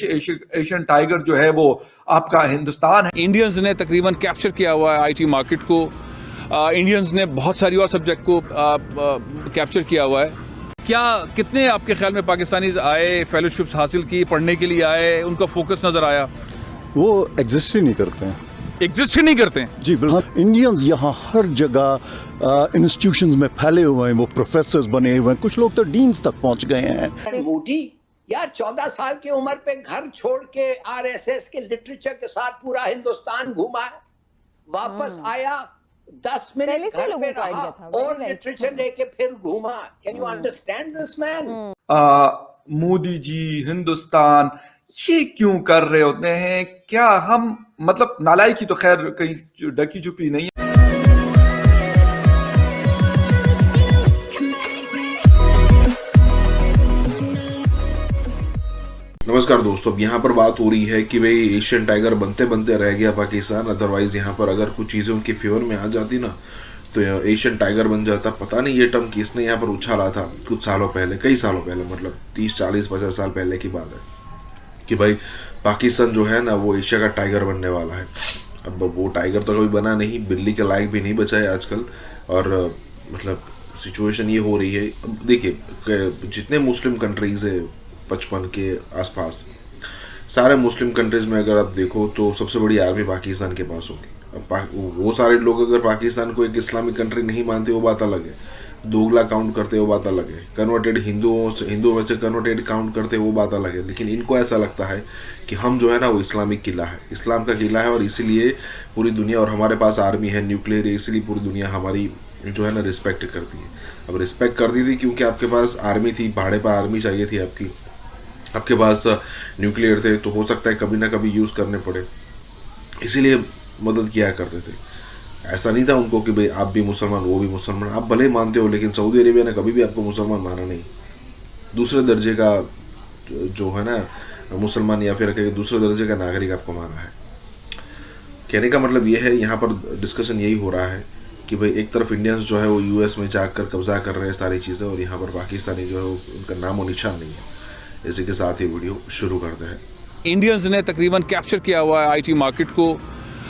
Asian tiger जो है वो आपका हिंदुस्तान है। इंडियंस ने तकरीबन कैप्चर किया हुआ है आईटी मार्केट को। इंडियंस ने बहुत सारी और सब्जेक्ट को कैप्चर किया हुआ है। क्या कितने आपके ख्याल में पाकिस्तानी आए, फेलोशिप्स हासिल की, पढ़ने के लिए आए, उनका फोकस नजर आया? वो एग्जिस्ट ही नहीं करते हैं। एग्जिस्ट ही नहीं करते हैं जी बिल्कुल। इंडियंस यहाँ हर जगह इंस्टीट्यूशंस में फैले हुए हैं, वो प्रोफेसर्स बने हुए हैं, कुछ लोग तो डीन्स तक पहुंच गए हैं। मोदी यार 14 साल की उम्र पे घर छोड़ के आरएसएस के लिटरेचर के साथ पूरा हिंदुस्तान घूमा है, वापस आया 10 मिनट घर पे रहा और लिटरेचर लेके फिर घूमा। Can you understand this man? Modi ji Hindustan ये क्यों कर रहे होते हैं? क्या हम मतलब नालायकी तो खैर कहीं ढकी छुपी नहीं है। नमस्कार दोस्तों, अब यहाँ पर बात हो रही है कि भाई एशियन टाइगर बनते बनते रह गया पाकिस्तान। अदरवाइज यहाँ पर अगर कुछ चीज़ें उनके फेवर में आ जाती ना तो एशियन टाइगर बन जाता। पता नहीं ये टर्म किसने यहाँ पर उछाला था कुछ सालों पहले, कई सालों पहले, मतलब 30, 40, 50 साल पहले की बात है कि भाई पाकिस्तान जो है ना वो एशिया का टाइगर बनने वाला है। अब वो टाइगर तो कभी बना नहीं, बिल्ली के लायक भी नहीं बचा है आजकल। और मतलब सिचुएशन ये हो रही है, अब देखिए जितने मुस्लिम कंट्रीज़ है 55 के आसपास, सारे मुस्लिम कंट्रीज़ में अगर आप देखो तो सबसे बड़ी आर्मी पाकिस्तान के पास होगी। अब वो सारे लोग अगर पाकिस्तान को एक इस्लामिक कंट्री नहीं मानते वो बात अलग है, दोगला काउंट करते वो बात अलग है, कन्वर्टेड हिंदुओं में से कन्वर्टेड काउंट करते वो बात अलग है। लेकिन इनको ऐसा लगता है कि हम जो है ना वो इस्लामिक किला है, इस्लाम का किला है, और इसीलिए पूरी दुनिया, और हमारे पास आर्मी है, न्यूक्लियर है, इसीलिए पूरी दुनिया हमारी जो है ना रिस्पेक्ट करती है। अब रिस्पेक्ट करती थी क्योंकि आपके पास आर्मी थी, भाड़े पर आर्मी चाहिए थी आपके पास न्यूक्लियर थे, तो हो सकता है कभी ना कभी यूज़ करने पड़े, इसीलिए मदद किया करते थे। ऐसा नहीं था उनको कि भाई आप भी मुसलमान वो भी मुसलमान, आप भले मानते हो, लेकिन सऊदी अरेबिया ने कभी भी आपको मुसलमान माना नहीं। दूसरे दर्जे का जो है ना मुसलमान या फिर दूसरे दर्जे का नागरिक आपको माना है। कहने का मतलब ये है, यहाँ पर डिस्कशन यही हो रहा है कि भाई एक तरफ इंडियंस जो है वो यूएस में जाकर कब्जा कर रहे हैं सारी चीज़ें, और यहाँ पर पाकिस्तानी जो है उनका नामो निशान नहीं है। इसी के साथ ही वीडियो शुरू करते हैं। इंडियंस ने तकरीबन कैप्चर किया हुआ है आईटी मार्केट को।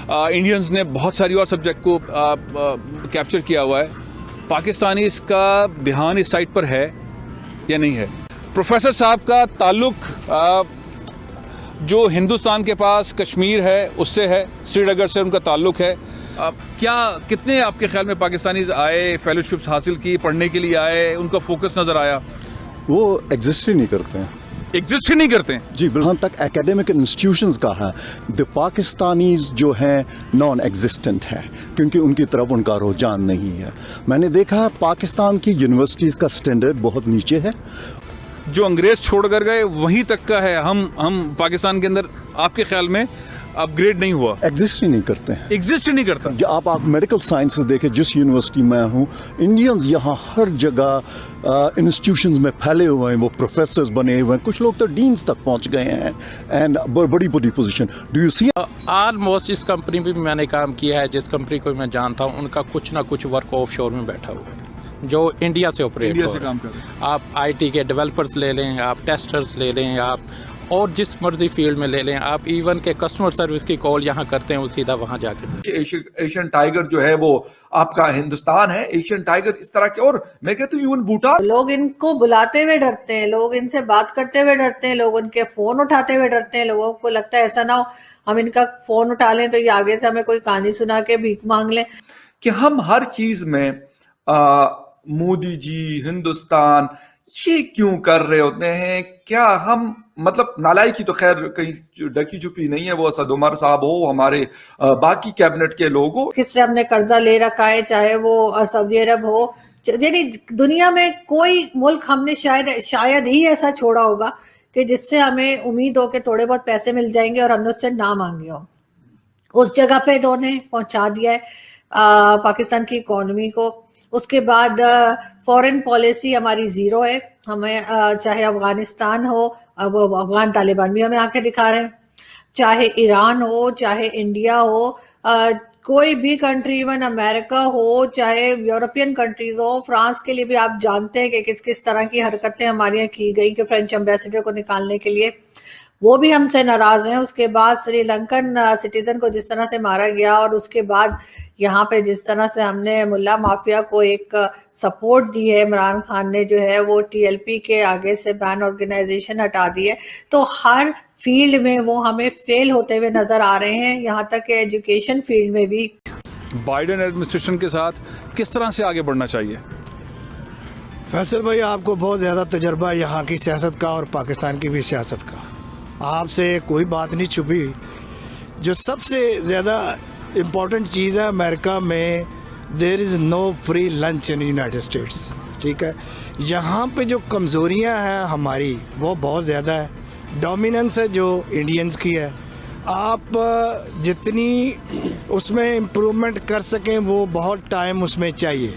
इंडियंस ने बहुत सारी और सब्जेक्ट को कैप्चर किया हुआ है। पाकिस्तानी इसका ध्यान इस साइड पर है या नहीं है? प्रोफेसर साहब का ताल्लुक जो हिंदुस्तान के पास कश्मीर है उससे है, श्रीनगर से उनका ताल्लुक है। क्या कितने आपके ख्याल में पाकिस्तानी आए, फेलोशिप्स हासिल की, पढ़ने के लिए आए, उनका फोकस नज़र आया? वो एग्जिस्ट ही नहीं करते हैं। एग्जिस्ट ही नहीं करते हैं जी बिल्कुल। तक एकेडमिक इंस्टीट्यूशंस का है, द पाकिस्तानीज जो हैं नॉन एग्जिस्टेंट है, क्योंकि उनकी तरफ उनका रुझान नहीं है। मैंने देखा पाकिस्तान की यूनिवर्सिटीज़ का स्टैंडर्ड बहुत नीचे है। जो अंग्रेज छोड़ कर गए वहीं तक का है। हम पाकिस्तान के अंदर आपके ख्याल में अपग्रेड नहीं हुआ? एग्जिस्ट ही नहीं करते हैं। एग्जिस्ट ही नहीं करता। जो आप मेडिकल साइंसेस देखें, जिस यूनिवर्सिटी में हूँ, इंडियंस यहाँ हर जगह इंस्टीट्यूशंस में फैले हुए हैं, वो प्रोफेसर्स बने हुए हैं, कुछ लोग तो डीन्स तक पहुँच गए हैं एंड बड़ी बड़ी position. Do you see? Almost इस कंपनी में भी मैंने काम किया है, जिस कंपनी को मैं जानता हूँ उनका कुछ ना कुछ वर्क ऑफशोर में बैठा हुआ है जो इंडिया से ऑपरेट हो रहा है। आप आईटी के डेवलपर्स ले लें, आप टेस्टर्स ले लें, आप और जिस मर्जी फील्ड में ले लें, आप इवन के कस्टमर सर्विस की कॉल यहाँ करते हैं वो सीधा वहाँ जाके। एशियन टाइगर जो है वो आपका हिंदुस्तान है। एशियन टाइगर इस तरह के, और मैं कहती हूँ भूटान, लोग इनको बुलाते हुए डरते हैं, लोग इनसे बात करते हुए डरते हैं, लोग उनके फोन उठाते हुए डरते हैं। लोगों को लगता है ऐसा ना हो हम इनका फोन उठा लें तो ये आगे से हमें कोई कहानी सुना के भीख मांग लें। कि हम हर चीज में मोदी जी हिंदुस्तान ये क्यों कर रहे होते हैं? क्या हम मतलब नालायकी तो खैर कहीं ढकी छुपी नहीं है। वो असद उमर साहब हो, हमारे बाकी कैबिनेट के लोग हो, किससे हमने कर्जा ले रखा है, चाहे वो सऊदी अरब हो, यानी दुनिया में कोई मुल्क हमने शायद ही ऐसा छोड़ा होगा कि जिससे हमें उम्मीद हो कि थोड़े बहुत पैसे मिल जाएंगे और हमने उससे ना मांगे हो। उस जगह पे इन्होंने पहुंचा दिया है पाकिस्तान की इकोनॉमी को। उसके बाद फॉरेन पॉलिसी हमारी जीरो है। हमें चाहे अफगानिस्तान हो, अब अफगान तालिबान भी हमें आंखें दिखा रहे हैं, चाहे ईरान हो, चाहे इंडिया हो, कोई भी कंट्री, इवन अमेरिका हो, चाहे यूरोपियन कंट्रीज हो, फ्रांस के लिए भी आप जानते हैं कि किस किस तरह की हरकतें हमारे यहाँ की गई कि फ्रेंच एम्बेसडर को निकालने के लिए। वो भी हमसे नाराज हैं। उसके बाद श्रीलंकन सिटीजन को जिस तरह से मारा गया, और उसके बाद यहाँ पे जिस तरह से हमने मुल्ला माफिया को एक सपोर्ट दी है, इमरान खान ने जो है वो TLP के आगे से बैन ऑर्गेनाइजेशन हटा दी है, तो हर फील्ड में वो हमें फेल होते हुए नजर आ रहे हैं, यहाँ तक कि एजुकेशन फील्ड में भी। बाइडेन एडमिनिस्ट्रेशन के साथ किस तरह से आगे बढ़ना चाहिए? फैसल भाई, आपको बहुत ज़्यादा तजर्बा है यहाँ की सियासत का और पाकिस्तान की भी सियासत का। आपसे कोई बात नहीं छुपी। जो सबसे ज़्यादा इम्पोर्टेंट चीज़ है अमेरिका में, there is no free lunch in United States. ठीक है, यहाँ पे जो कमज़ोरियाँ हैं हमारी वो बहुत ज़्यादा है। डोमिनेंस है जो इंडियंस की है। आप जितनी उसमें इम्प्रूवमेंट कर सकें वो बहुत टाइम उसमें चाहिए।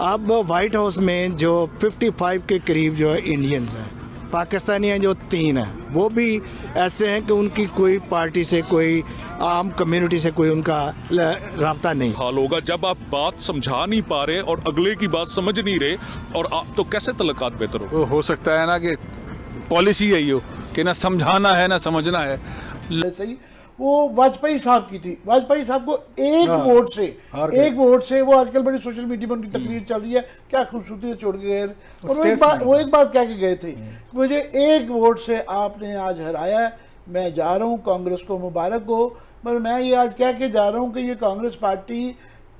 अब वाइट हाउस में जो 55 के करीब जो है इंडियंस हैं, पाकिस्तानी हैं जो 3 हैं, वो भी ऐसे हैं कि उनकी कोई पार्टी से, कोई आम कम्युनिटी से कोई उनका राब्ता नहीं। हाल होगा जब आप बात समझा नहीं पा रहे और अगले की बात समझ नहीं रहे, और आप तो कैसे तल्लुकात बेहतर हो सकता है ना कि पॉलिसी यही हो कि ना समझाना है ना समझना है। सही, वो वाजपेयी साहब की थी। वाजपेयी साहब को एक वोट से वो आजकल बड़ी सोशल मीडिया पर उनकी तकरीर चल रही है, क्या खूबसूरती से छोड़ के गए थे। और वो एक बात कह के गए थे, मुझे एक वोट से आपने आज हराया है, मैं जा रहा हूँ, कांग्रेस को मुबारक हो। पर मैं ये आज कह के जा रहा हूँ कि ये कांग्रेस पार्टी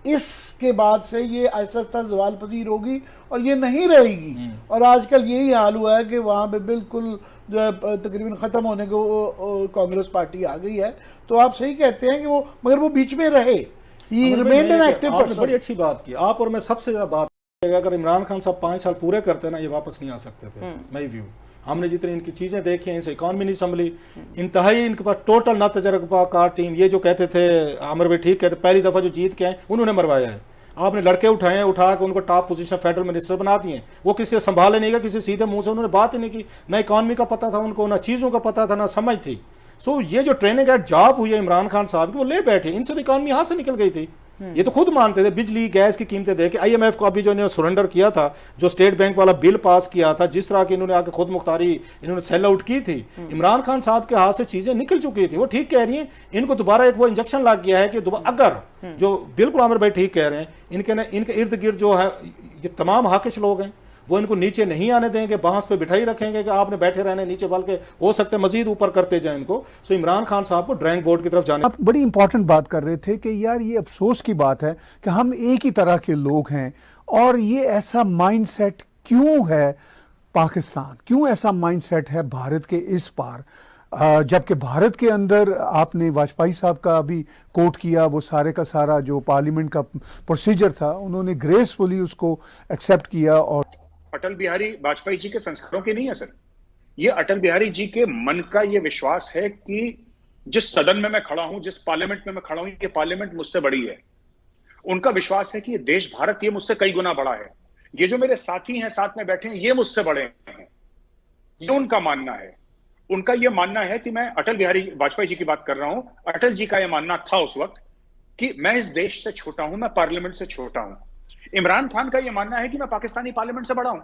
इसके बाद से ये आहिस्ता आहिस्ता जवाल पजीर होगी और ये नहीं रहेगी। और आजकल यही हाल हुआ है कि वहाँ पे बिल्कुल जो है तकरीबन ख़त्म होने को कांग्रेस पार्टी आ गई है। तो आप सही कहते हैं कि वो, मगर वो बीच में रहे, ही रिमेन्ड एन एक्टिव पर्सन। बड़ी अच्छी बात की आप और मैं। सबसे ज़्यादा बात, अगर इमरान खान साहब 5 साल पूरे करते ना, ये वापस नहीं आ सकते थे। मैं व्यू, हमने जितनी इनकी चीज़ें देखी हैं, इनसे इकॉनमी नहीं संभली, इंतहाई इनके पास टोटल ना तजर्बाकार टीम। ये जो कहते थे आमिर भाई ठीक कहते, पहली दफ़ा जो जीत के आए उन्होंने मरवाया है। आपने लड़के उठाए हैं, उठा के उनको टॉप पोजीशन फेडरल मिनिस्टर बना दिए। वो किसी से संभाले नहीं गए, किसी सीधे मुंह से उन्होंने बात ही नहीं की। ना इकॉनमी का पता था उनको, ना चीज़ों का पता था, ना समझ थी। सो ये जो ट्रेनिंग एट जॉब हुई है इमरान खान साहब की, वो ले बैठे। इनसे तो इकॉनमी यहाँ से निकल गई थी। ये तो खुद मानते थे। बिजली गैस की कीमतें देख के IMF को अभी जो इन्होंने सरेंडर किया था, जो स्टेट बैंक वाला बिल पास किया था, जिस तरह की इन्होंने आके खुद मुख्तारी इन्होंने सेल आउट की थी, इमरान खान साहब के हाथ से चीजें निकल चुकी थी। वो ठीक कह रही हैं, इनको दोबारा एक वो इंजेक्शन लग गया है कि अगर जो बिल्कुल आमिर भाई ठीक कह रहे हैं, इनके इर्द गिर्द जो है ये तमाम हाकिश लोग हैं, वो इनको नीचे नहीं आने देंगे, बांस पे बिठाई रखेंगे कि आपने बैठे रहने नीचे, बल्कि हो सकता है मजीद ऊपर करते जाए इनको। सो इमरान खान साहब को ड्राइंग बोर्ड की तरफ जाने। आप बड़ी इंपॉर्टेंट बात कर रहे थे कि यार ये अफसोस की बात है कि हम एक ही तरह के लोग हैं, और ये ऐसा माइंडसेट क्यों है पाकिस्तान, क्यों ऐसा माइंडसेट है भारत के इस पार, जबकि भारत के अंदर आपने वाजपेयी साहब का भी कोट किया, वो सारे का सारा जो पार्लियामेंट का प्रोसीजर था उन्होंने ग्रेसफुली उसको एक्सेप्ट किया। और अटल बिहारी वाजपेयी जी के संस्कारों की नहीं है सर, ये अटल बिहारी जी के मन का ये विश्वास है कि जिस सदन में मैं खड़ा हूं, जिस पार्लियामेंट में मैं खड़ा हूं, ये पार्लियामेंट मुझसे बड़ी है। उनका विश्वास है कि ये देश भारत ये मुझसे कई गुना बड़ा है। ये जो मेरे साथी हैं साथ में बैठे हैं, ये मुझसे बड़े हैं। ये उनका मानना है। उनका ये मानना है कि मैं अटल बिहारी वाजपेयी जी की बात कर रहा हूं, अटल जी का यह मानना था उस वक्त कि मैं इस देश से छोटा हूं, मैं पार्लियामेंट से छोटा हूं। इमरान खान का यह मानना है कि मैं पाकिस्तानी पार्लियामेंट से बड़ा हूं,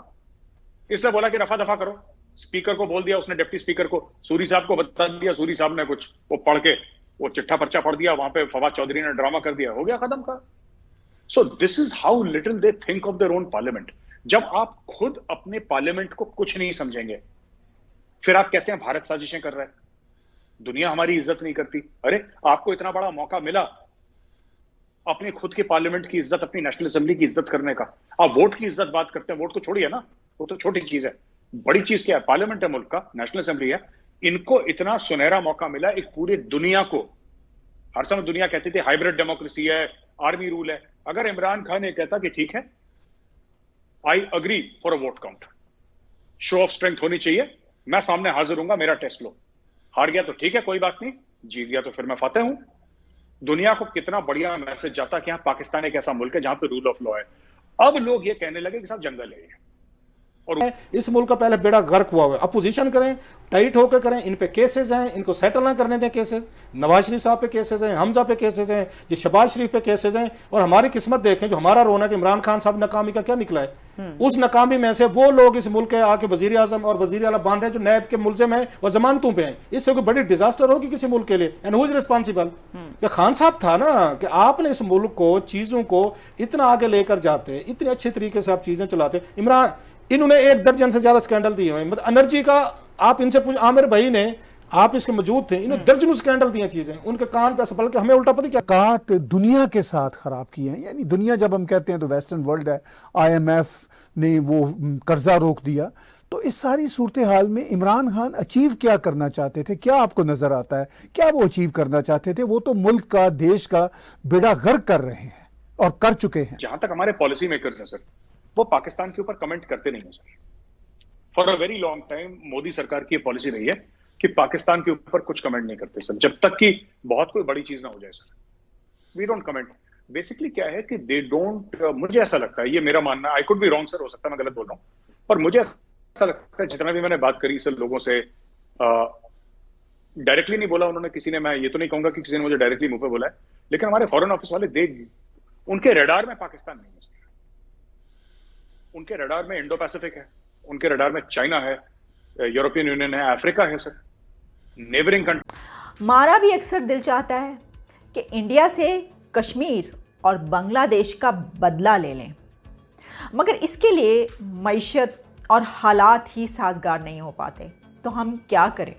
इसलिए बोला कि रफा दफा करो। स्पीकर को बोल दिया उसने, डिप्टी स्पीकर को, सूरी साहब को बता दिया, सूरी साहब ने कुछ वो पढ़ के वो चिट्ठा पर्चा पढ़ दिया, वहां पे फवाद चौधरी ने ड्रामा कर दिया, हो गया खत्म का। So this is how little they think of their own parliament. जब आप खुद अपने पार्लियामेंट को कुछ नहीं समझेंगे, फिर आप कहते हैं भारत साजिशें कर रहा है, दुनिया हमारी इज्जत नहीं करती। अरे आपको इतना बड़ा मौका मिला अपने खुद के पार्लियामेंट की इज्जत, अपनी नेशनल असेंबली की इज्जत करने का। आप वोट की इज्जत बात करते हैं, वोट को छोड़िए ना, वो तो छोटी चीज है। बड़ी चीज क्या है? पार्लियामेंट है मुल्क का, नेशनल असेंबली है। इनको इतना सुनहरा मौका मिला एक पूरी दुनिया को। हर समय दुनिया कहती थी हाइब्रिड डेमोक्रेसी है, आर्मी रूल है। अगर इमरान खान ये कहता कि ठीक है, I agree for a vote count, show off strength होनी चाहिए, मैं सामने हाजिर हूंगा, मेरा टेस्ट लो। हार गया तो ठीक है, कोई बात नहीं, जीत गया तो फिर मैं फाते हूं। दुनिया को कितना बढ़िया मैसेज जाता कि हाँ पाकिस्तान एक ऐसा मुल्क है जहां पे रूल ऑफ लॉ है। अब लोग ये कहने लगे कि साहब जंगल है, और इस मुल्क का पहले बेड़ा गर्क हुआ है। अपोजिशन करें, टाइट होकर करें, इन पे केसेस हैं, इनको सेटल ना करने दें केसेस। नवाज शरीफ साहब पे केसेस हैं, हमजा पे केसेस हैं, ये शहबाज शरीफ पे केसेस हैं। और हमारी किस्मत देखें, जो हमारा रोना है कि इमरान खान साहब नाकामी का क्या निकला है। उस नाकामी में से वो लोग इस मुल्क के आके वजीर आजम और वजीर आला बन रहे हैं जो नैब के मुलजिम हैं और जमानतों पे हैं। इससे कोई बड़ी डिजास्टर होगी किसी मुल्क के लिए। And who is responsible? कि खान साहब था ना, कि आपने इस मुल्क को, चीजों को इतना आगे लेकर जाते, इतने अच्छे तरीके से आप चीजें चलाते। इमरान, इन्होंने 1 दर्जन से ज्यादा स्कैंडल दिए हुए, मतलब एनर्जी का आप इनसे पूछ, आमिर भाई ने, आप इसके मौजूद थे, इन्होंने दर्जनों स्कैंडल दिए चीजें, उनके कान पे बल्कि हमें उल्टा पता क्या काट दुनिया के साथ खराब किए हैं। यानी दुनिया जब हम कहते हैं तो वेस्टर्न वर्ल्ड है, IMF ने वो कर्जा रोक दिया। तो इस सारी सूरत हाल में इमरान खान अचीव क्या करना चाहते थे? क्या आपको नजर आता है क्या वो अचीव करना चाहते थे? वो तो मुल्क का, देश का बेड़ा गर्क कर रहे हैं और कर चुके हैं। जहां तक हमारे पॉलिसी मेकर्स हैं सर, वो पाकिस्तान के ऊपर कमेंट करते नहीं है sir. For a very long time Modi सरकार की पॉलिसी रही है कि पाकिस्तान के ऊपर कुछ कमेंट नहीं करते सर, जब तक कि बहुत कोई बड़ी चीज ना हो जाए sir. We don't comment. Basically क्या है कि दे डोंट, मुझे ऐसा लगता है, ये मेरा मानना, I could be wrong sir, हो सकता है मैं गलत बोल रहा हूँ, पर मुझे ऐसा लगता है जितना भी मैंने बात करी सर लोगों से, डायरेक्टली नहीं बोला उन्होंने, किसी ने, मैं ये तो नहीं कहूंगा कि किसी ने मुझे डायरेक्टली मुंह पे बोला है, लेकिन हमारे फॉरेन ऑफिस वाले उनके रडार में पाकिस्तान नहीं है सर। उनके रडार में इंडो पैसिफिक है, उनके रडार में चाइना है, यूरोपियन यूनियन है, अफ्रीका है सर, नेबरिंग कंट्री। हमारा भी अक्सर दिल चाहता है कि इंडिया से कश्मीर और बांग्लादेश का बदला ले लें, मगर इसके लिए मईशत और हालात ही साजगार नहीं हो पाते। तो हम क्या करें?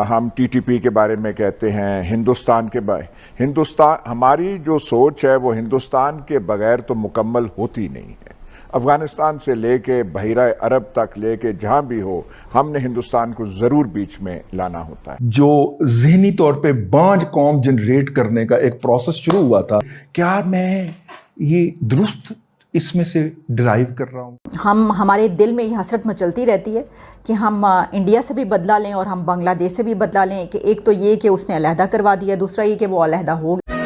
हम TTP के बारे में कहते हैं, हिंदुस्तान, हमारी जो सोच है वो हिंदुस्तान के बगैर तो मुकम्मल होती नहीं है। अफगानिस्तान से लेके बहिरा अरब तक लेके जहां भी हो, हमने हिंदुस्तान को जरूर बीच में लाना होता है। जो ज़हनी तौर पे बांझ कौम जनरेट करने का एक प्रोसेस शुरू हुआ था, क्या मैं ये दुरुस्त इसमें से डिराइव कर रहा हूँ? हमारे दिल में ये हसरत मचलती रहती है कि हम इंडिया से भी बदला लें और हम बांग्लादेश से भी बदला लें, कि एक तो ये कि उसने अलहदा करवा दिया, दूसरा ये कि वो अलहदा हो गया।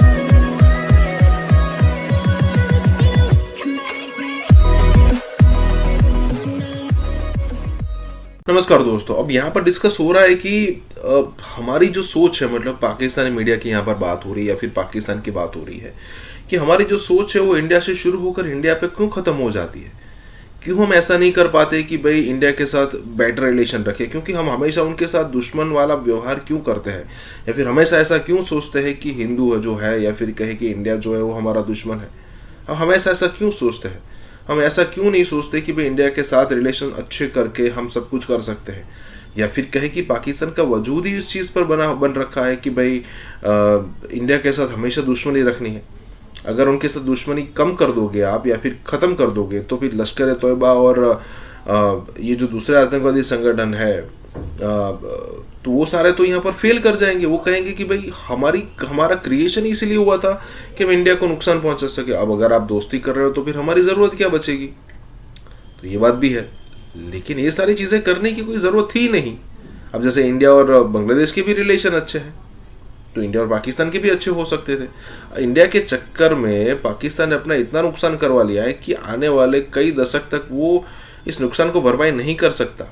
नमस्कार दोस्तों, अब यहाँ पर डिस्कस हो रहा है कि हमारी जो सोच है, मतलब पाकिस्तानी मीडिया की यहाँ पर बात हो रही है या फिर पाकिस्तान की बात हो रही है कि हमारी जो सोच है वो इंडिया से शुरू होकर इंडिया पे क्यों ख़त्म हो जाती है। क्यों हम ऐसा नहीं कर पाते कि भाई इंडिया के साथ बेटर रिलेशन रखें? क्योंकि हम हमेशा उनके साथ दुश्मन वाला व्यवहार क्यों करते हैं, या फिर हमेशा ऐसा क्यों सोचते हैं कि हिंदू जो है या फिर कहे कि इंडिया जो है वो हमारा दुश्मन है। हम हमेशा ऐसा क्यों सोचते हैं? हम ऐसा क्यों नहीं सोचते कि भाई इंडिया के साथ रिलेशन अच्छे करके हम सब कुछ कर सकते हैं, या फिर कहे कि पाकिस्तान का वजूद ही इस चीज़ पर बन रखा है कि भाई इंडिया के साथ हमेशा दुश्मनी रखनी है। अगर उनके साथ दुश्मनी कम कर दोगे आप या फिर ख़त्म कर दोगे तो फिर लश्कर तोयबा और ये जो दूसरे आतंकवादी संगठन है तो वो सारे तो यहाँ पर फेल कर जाएंगे। वो कहेंगे कि भाई हमारा क्रिएशन इसलिए हुआ था कि हम इंडिया को नुकसान पहुंचा सके। अब अगर आप दोस्ती कर रहे हो तो फिर हमारी ज़रूरत क्या बचेगी? तो ये बात भी है, लेकिन ये सारी चीज़ें करने की कोई ज़रूरत ही नहीं। अब जैसे इंडिया और बांग्लादेश के भी रिलेशन अच्छे हैं तो इंडिया और पाकिस्तान के भी अच्छे हो सकते थे। इंडिया के चक्कर में पाकिस्तान ने अपना इतना नुकसान करवा लिया है कि आने वाले कई दशक तक वो इस नुकसान को भरपाई नहीं कर सकता।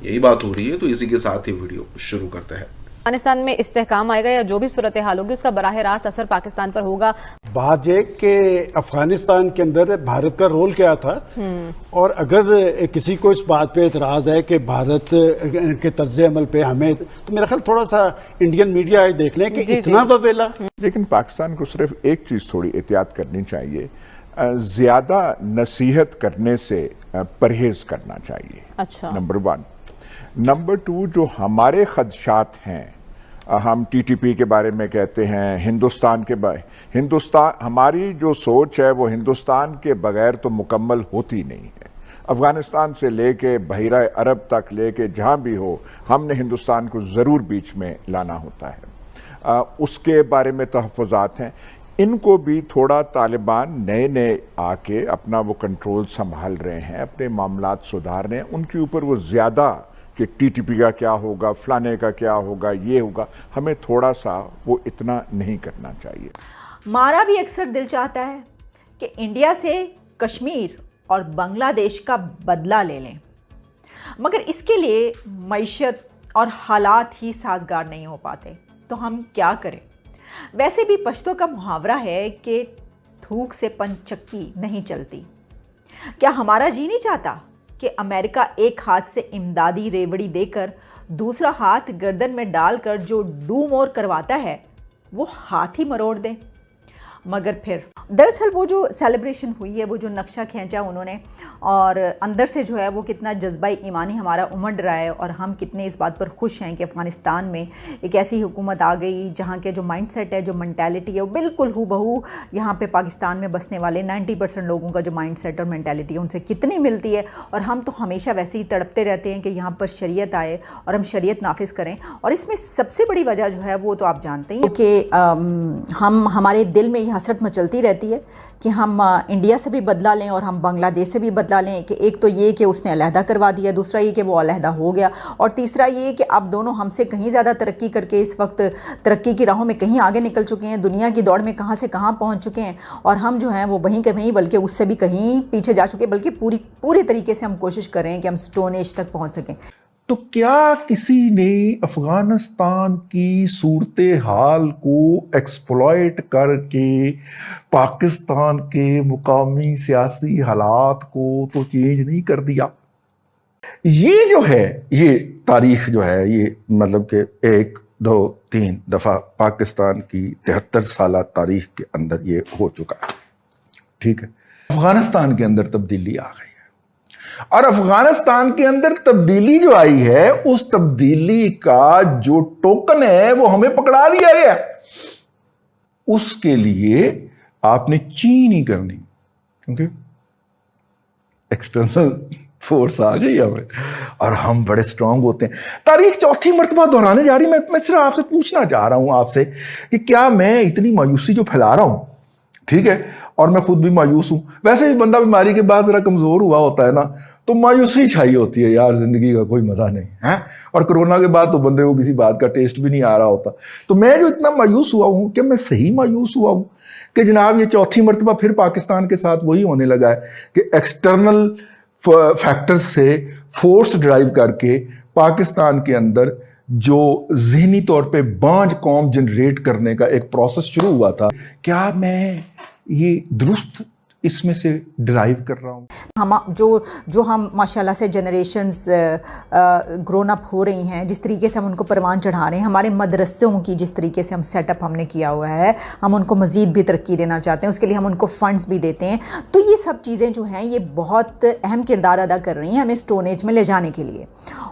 यही बात हो रही है। तो इसी के साथ ही वीडियो शुरू करते हैं। अफगानिस्तान में इस्तेहकाम आएगा या जो भी सूरत हाल होगी उसका बराह रास्त असर पाकिस्तान पर होगा। बात ये कि अफगानिस्तान के अंदर भारत का रोल क्या था, और अगर किसी को इस बात पे एतराज़ है कि भारत के तर्ज अमल पे हमें, तो मेरा ख्याल थोड़ा सा इंडियन मीडिया देख लें कि इतना ववेला। लेकिन पाकिस्तान को सिर्फ एक चीज़ थोड़ी एहतियात करनी चाहिए, ज़्यादा नसीहत करने से परहेज करना चाहिए। अच्छा, नंबर 1। नंबर 2, जो हमारे खदशात हैं, हम TTP के बारे में कहते हैं, हिंदुस्तान, हमारी जो सोच है वो हिंदुस्तान के बगैर तो मुकम्मल होती नहीं है। अफगानिस्तान से लेके बहिरा अरब तक लेके जहाँ भी हो, हमने हिंदुस्तान को ज़रूर बीच में लाना होता है। उसके बारे में तहफ़्फ़ुज़ात हैं। इनको भी थोड़ा तालिबान नए आके अपना वो कंट्रोल संभाल रहे हैं, अपने मामलात सुधार रहे हैं। उनके ऊपर वो ज़्यादा कि TTP का क्या होगा, फलाने का क्या होगा, ये होगा, हमें थोड़ा सा वो इतना नहीं करना चाहिए। हमारा भी अक्सर दिल चाहता है कि इंडिया से कश्मीर और बांग्लादेश का बदला ले लें, मगर इसके लिए मईशत और हालात ही साजगार नहीं हो पाते, तो हम क्या करें। वैसे भी पश्तो का मुहावरा है कि थूक से पंचक्की नहीं चलती। क्या हमारा जी नहीं चाहता कि अमेरिका एक हाथ से इमदादी रेवड़ी देकर दूसरा हाथ गर्दन में डालकर जो डू मोर करवाता है वो हाथ ही मरोड़ दे। मगर फिर दरअसल वो जो सेलिब्रेशन हुई है, वो जो नक्शा खींचा उन्होंने, और अंदर से जो है वो कितना जज्बा ईमानी हमारा उमड़ रहा है, और हम कितने इस बात पर खुश हैं कि अफ़गानिस्तान में एक ऐसी हुकूमत आ गई जहाँ के जो माइंडसेट है, जो मेंटालिटी है, वो बिल्कुल हूबहू यहाँ पे पाकिस्तान में बसने वाले 90% लोगों का जो माइंडसेट और मेंटालिटी है उनसे कितनी मिलती है। और हम तो हमेशा वैसे ही तड़पते रहते हैं कि यहाँ पर शरीयत आए और हम शरीयत नाफिज करें। और इसमें सबसे बड़ी वजह जो है वो तो आप जानते ही कि हम हमारे दिल में हसरत मचलती रहती है कि हम इंडिया से भी बदला लें और हम बांग्लादेश से भी बदला लें। कि एक तो ये कि उसने अलहदा करवा दिया, दूसरा ये कि वो अलहदा हो गया, और तीसरा ये कि अब दोनों हमसे कहीं ज़्यादा तरक्की करके इस वक्त तरक्की की राहों में कहीं आगे निकल चुके हैं, दुनिया की दौड़ में कहाँ से कहाँ पहुँच चुके हैं, और हम जो हैं वो वहीं के वहीं बल्कि उससे भी कहीं पीछे जा चुके हैं। बल्कि पूरे तरीके से हम कोशिश कर रहे हैं कि हम स्टोन एज तक पहुँच सकें। तो क्या किसी ने अफगानिस्तान की सूरत हाल को एक्सप्लॉइट करके पाकिस्तान के मुकामी सियासी हालात को तो चेंज नहीं कर दिया? ये जो है, ये तारीख जो है, ये मतलब कि 1, 2, 3 दफ़ा पाकिस्तान की 73 साल तारीख के अंदर ये हो चुका है। ठीक है, अफगानिस्तान के अंदर तब्दीली आ गई, और अफगानिस्तान के अंदर तब्दीली जो आई है, उस तब्दीली का जो टोकन है वो हमें पकड़ा दिया गया। उसके लिए आपने चीन ही करनी, क्योंकि एक्सटर्नल फोर्स आ गई हमें और हम बड़े स्ट्रांग होते हैं। तारीख चौथी मर्तबा दोहराने जा रही। मैं सिर्फ आपसे पूछना चाह रहा हूं आपसे कि क्या मैं इतनी मायूसी जो फैला रहा हूं, ठीक है, और मैं खुद भी मायूस हूं, वैसे भी बंदा बीमारी के बाद जरा कमजोर हुआ होता है ना, तो मायूसी छाई होती है यार, जिंदगी का कोई मजा नहीं है। और कोरोना के बाद तो बंदे को किसी बात का टेस्ट भी नहीं आ रहा होता। तो मैं जो इतना मायूस हुआ हूं, क्या मैं सही मायूस हुआ हूं कि जनाब ये चौथी मर्तबा फिर पाकिस्तान के साथ वही होने लगा है कि एक्सटर्नल फैक्टर्स से फोर्स ड्राइव करके पाकिस्तान के अंदर जो ज़हनी तौर पे बांझ कौम जनरेट करने का एक प्रोसेस शुरू हुआ था, क्या मैं ये दुरुस्त इसमें से ड्राइव कर रहा हूँ? हम जो हम माशाल्लाह से जनरेशन्स ग्रोन अप हो रही हैं, जिस तरीके से हम उनको परवान चढ़ा रहे हैं, हमारे मदरसों की जिस तरीके से हम सेटअप हमने किया हुआ है, हम उनको मज़ीद भी तरक्की देना चाहते हैं, उसके लिए हम उनको फ़ंड्स भी देते हैं। तो ये सब चीज़ें जो हैं ये बहुत अहम किरदार अदा कर रही हैं हमें स्टोन एज में ले जाने के लिए।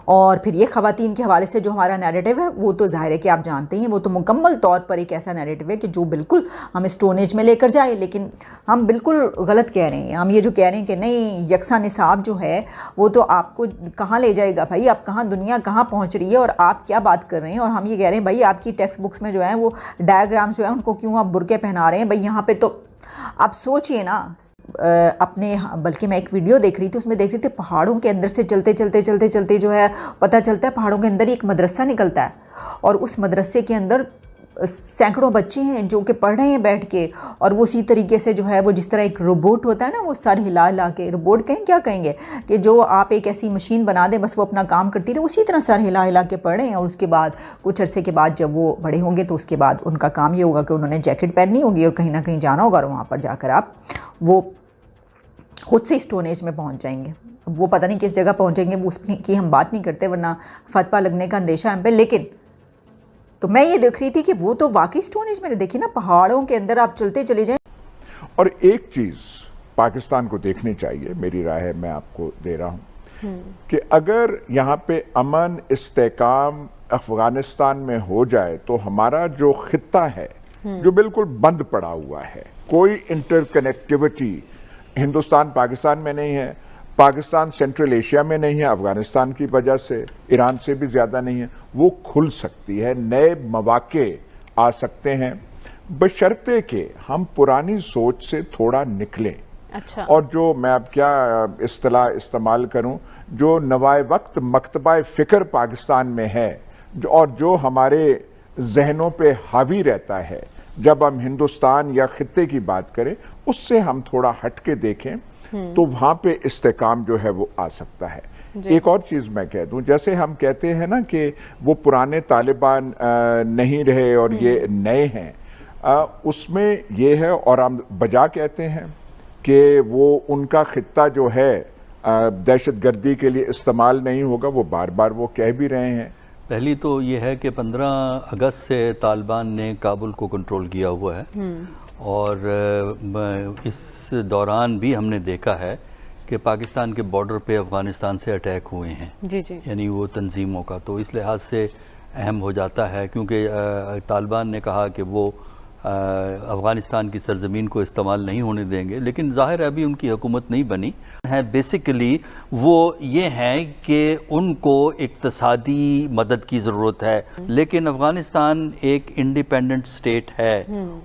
और फिर ये ख़वातीन के हवाले से जो हमारा नैरेटिव है वो तो ज़ाहिर है कि आप जानते हैं, वो तो मुकम्मल तौर पर एक ऐसा नैरेटिव है कि जो बिल्कुल हमें स्टोन एज में लेकर जाए। लेकिन हम बिल्कुल गलत कह रहे हैं। हम ये जो कह रहे हैं कि नहीं, यकसा निसाब जो है वो तो आपको कहाँ ले जाएगा भाई, आप कहाँ, दुनिया कहाँ पहुँच रही है और आप क्या बात कर रहे हैं। और हम ये कह रहे हैं भाई आपकी टेक्स्ट बुक्स में जो है वो डायग्राम्स जो है उनको क्यों आप बुरके पहना रहे हैं भाई। यहाँ पे तो आप सोचिए ना, अपने, बल्कि मैं एक वीडियो देख रही थी, उसमें देख रही थी पहाड़ों के अंदर से चलते जो है पता चलता है पहाड़ों के अंदर ही एक मदरसा निकलता है, और उस मदरसे के अंदर सैकड़ों बच्चे हैं जो कि पढ़ रहे हैं बैठ के, और वो उसी तरीके से जो है वो जिस तरह एक रोबोट होता है ना, वो सर हिला हिला के, रोबोट कहें क्या कहेंगे, कि जो आप एक ऐसी मशीन बना दें बस वो अपना काम करती रहे, उसी तरह सर हिला हिला के पढ़ रहे हैं। और उसके बाद कुछ अरसे के बाद जब वो बड़े होंगे तो उसके बाद उनका काम ये होगा कि उन्होंने जैकेट पहननी होगी और कहीं ना कहीं जाना होगा, और वहाँ पर जाकर आप वो खुद से स्टोन एज में पहुँच जाएंगे। वो पता नहीं किस जगह पहुँचेंगे, वो उसकी हम बात नहीं करते वरना फतवा लगने का अंदेशा हम पे। लेकिन तो मैं ये देख रही थी कि वो तो वाकई स्टोन एज में, देखिए ना पहाड़ों के अंदर आप चलते चले जाएं। और एक चीज पाकिस्तान को देखनी चाहिए, मेरी राय है, मैं आपको दे रहा हूं कि अगर यहाँ पे अमन इस्तेकाम अफगानिस्तान में हो जाए तो हमारा जो खित्ता है जो बिल्कुल बंद पड़ा हुआ है, कोई इंटरकनेक्टिविटी हिंदुस्तान पाकिस्तान में नहीं है, पाकिस्तान सेंट्रल एशिया में नहीं है, अफगानिस्तान की वजह से ईरान से भी ज़्यादा नहीं है, वो खुल सकती है, नए मौके आ सकते हैं, बशर्ते कि हम पुरानी सोच से थोड़ा निकलें। अच्छा। और जो मैं अब क्या इस्तिलाह इस्तेमाल करूं, जो नवाए वक्त मकतबा फ़िक्र पाकिस्तान में है और जो हमारे जहनों पे हावी रहता है, जब हम हिंदुस्तान या खित्ते की बात करें, उससे हम थोड़ा हट के देखें तो वहां पे इस्तेकाम जो है वो आ सकता है। एक और चीज़ मैं कह दूं, जैसे हम कहते हैं ना कि वो पुराने तालिबान नहीं रहे और ये नए हैं, उसमें ये है, और हम बजा कहते हैं कि वो उनका खित्ता जो है दहशतगर्दी के लिए इस्तेमाल नहीं होगा, वो बार बार वो कह भी रहे हैं। पहली तो ये है कि 15 अगस्त से तालिबान ने काबुल को कंट्रोल किया हुआ है, और इस दौरान भी हमने देखा है कि पाकिस्तान के बॉर्डर पे अफ़गानिस्तान से अटैक हुए हैं, जी जी, यानी वो तंजीमों का, तो इस लिहाज से अहम हो जाता है, क्योंकि तालिबान ने कहा कि वो अफ़गानिस्तान की सरजमीन को इस्तेमाल नहीं होने देंगे, लेकिन ज़ाहिर है अभी उनकी हुकूमत नहीं बनी है। बेसिकली वो ये हैं कि उनको इक्तसादी मदद की ज़रूरत है, लेकिन अफ़गानिस्तान एक इंडिपेंडेंट स्टेट है,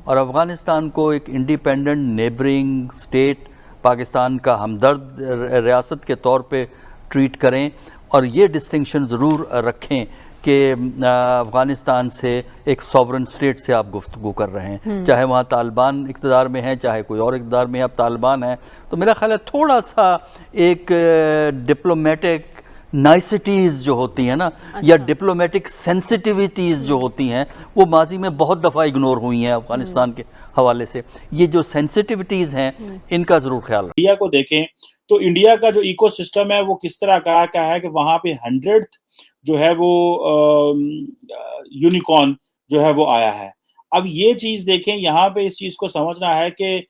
और अफ़गानिस्तान को एक इंडिपेंडेंट नेबरिंग स्टेट, पाकिस्तान का हमदर्द रियासत के तौर पे ट्रीट करें, और ये डिस्टिंक्शन ज़रूर रखें कि अफ़गानिस्तान से एक सॉवरन स्टेट से आप गुफ्तगू कर रहे हैं, चाहे वहाँ तालिबान इक़्तिदार में है, चाहे कोई और इक़्तिदार में है, अब तालिबान है, तो मेरा ख्याल है थोड़ा सा एक डिप्लोमेटिक नाइसिटीज़ जो होती हैं ना, या डिप्लोमेटिक सेंसिटिविटीज़ जो होती हैं, वो माजी में बहुत दफ़ा इग्नोर हुई हैं अफ़गानिस्तान के हवाले से। ये जो सेंसिटिविटीज़ हैं, इनका ज़रूर ख्याल रखें। इंडिया को देखें तो इंडिया का जो इकोसिस्टम है वो किस तरह का है कि वहाँ पे 100th जो है वो यूनिकॉर्न जो है वो आया है। अब ये चीज़ देखें, यहाँ पे इस चीज़ को समझना है कि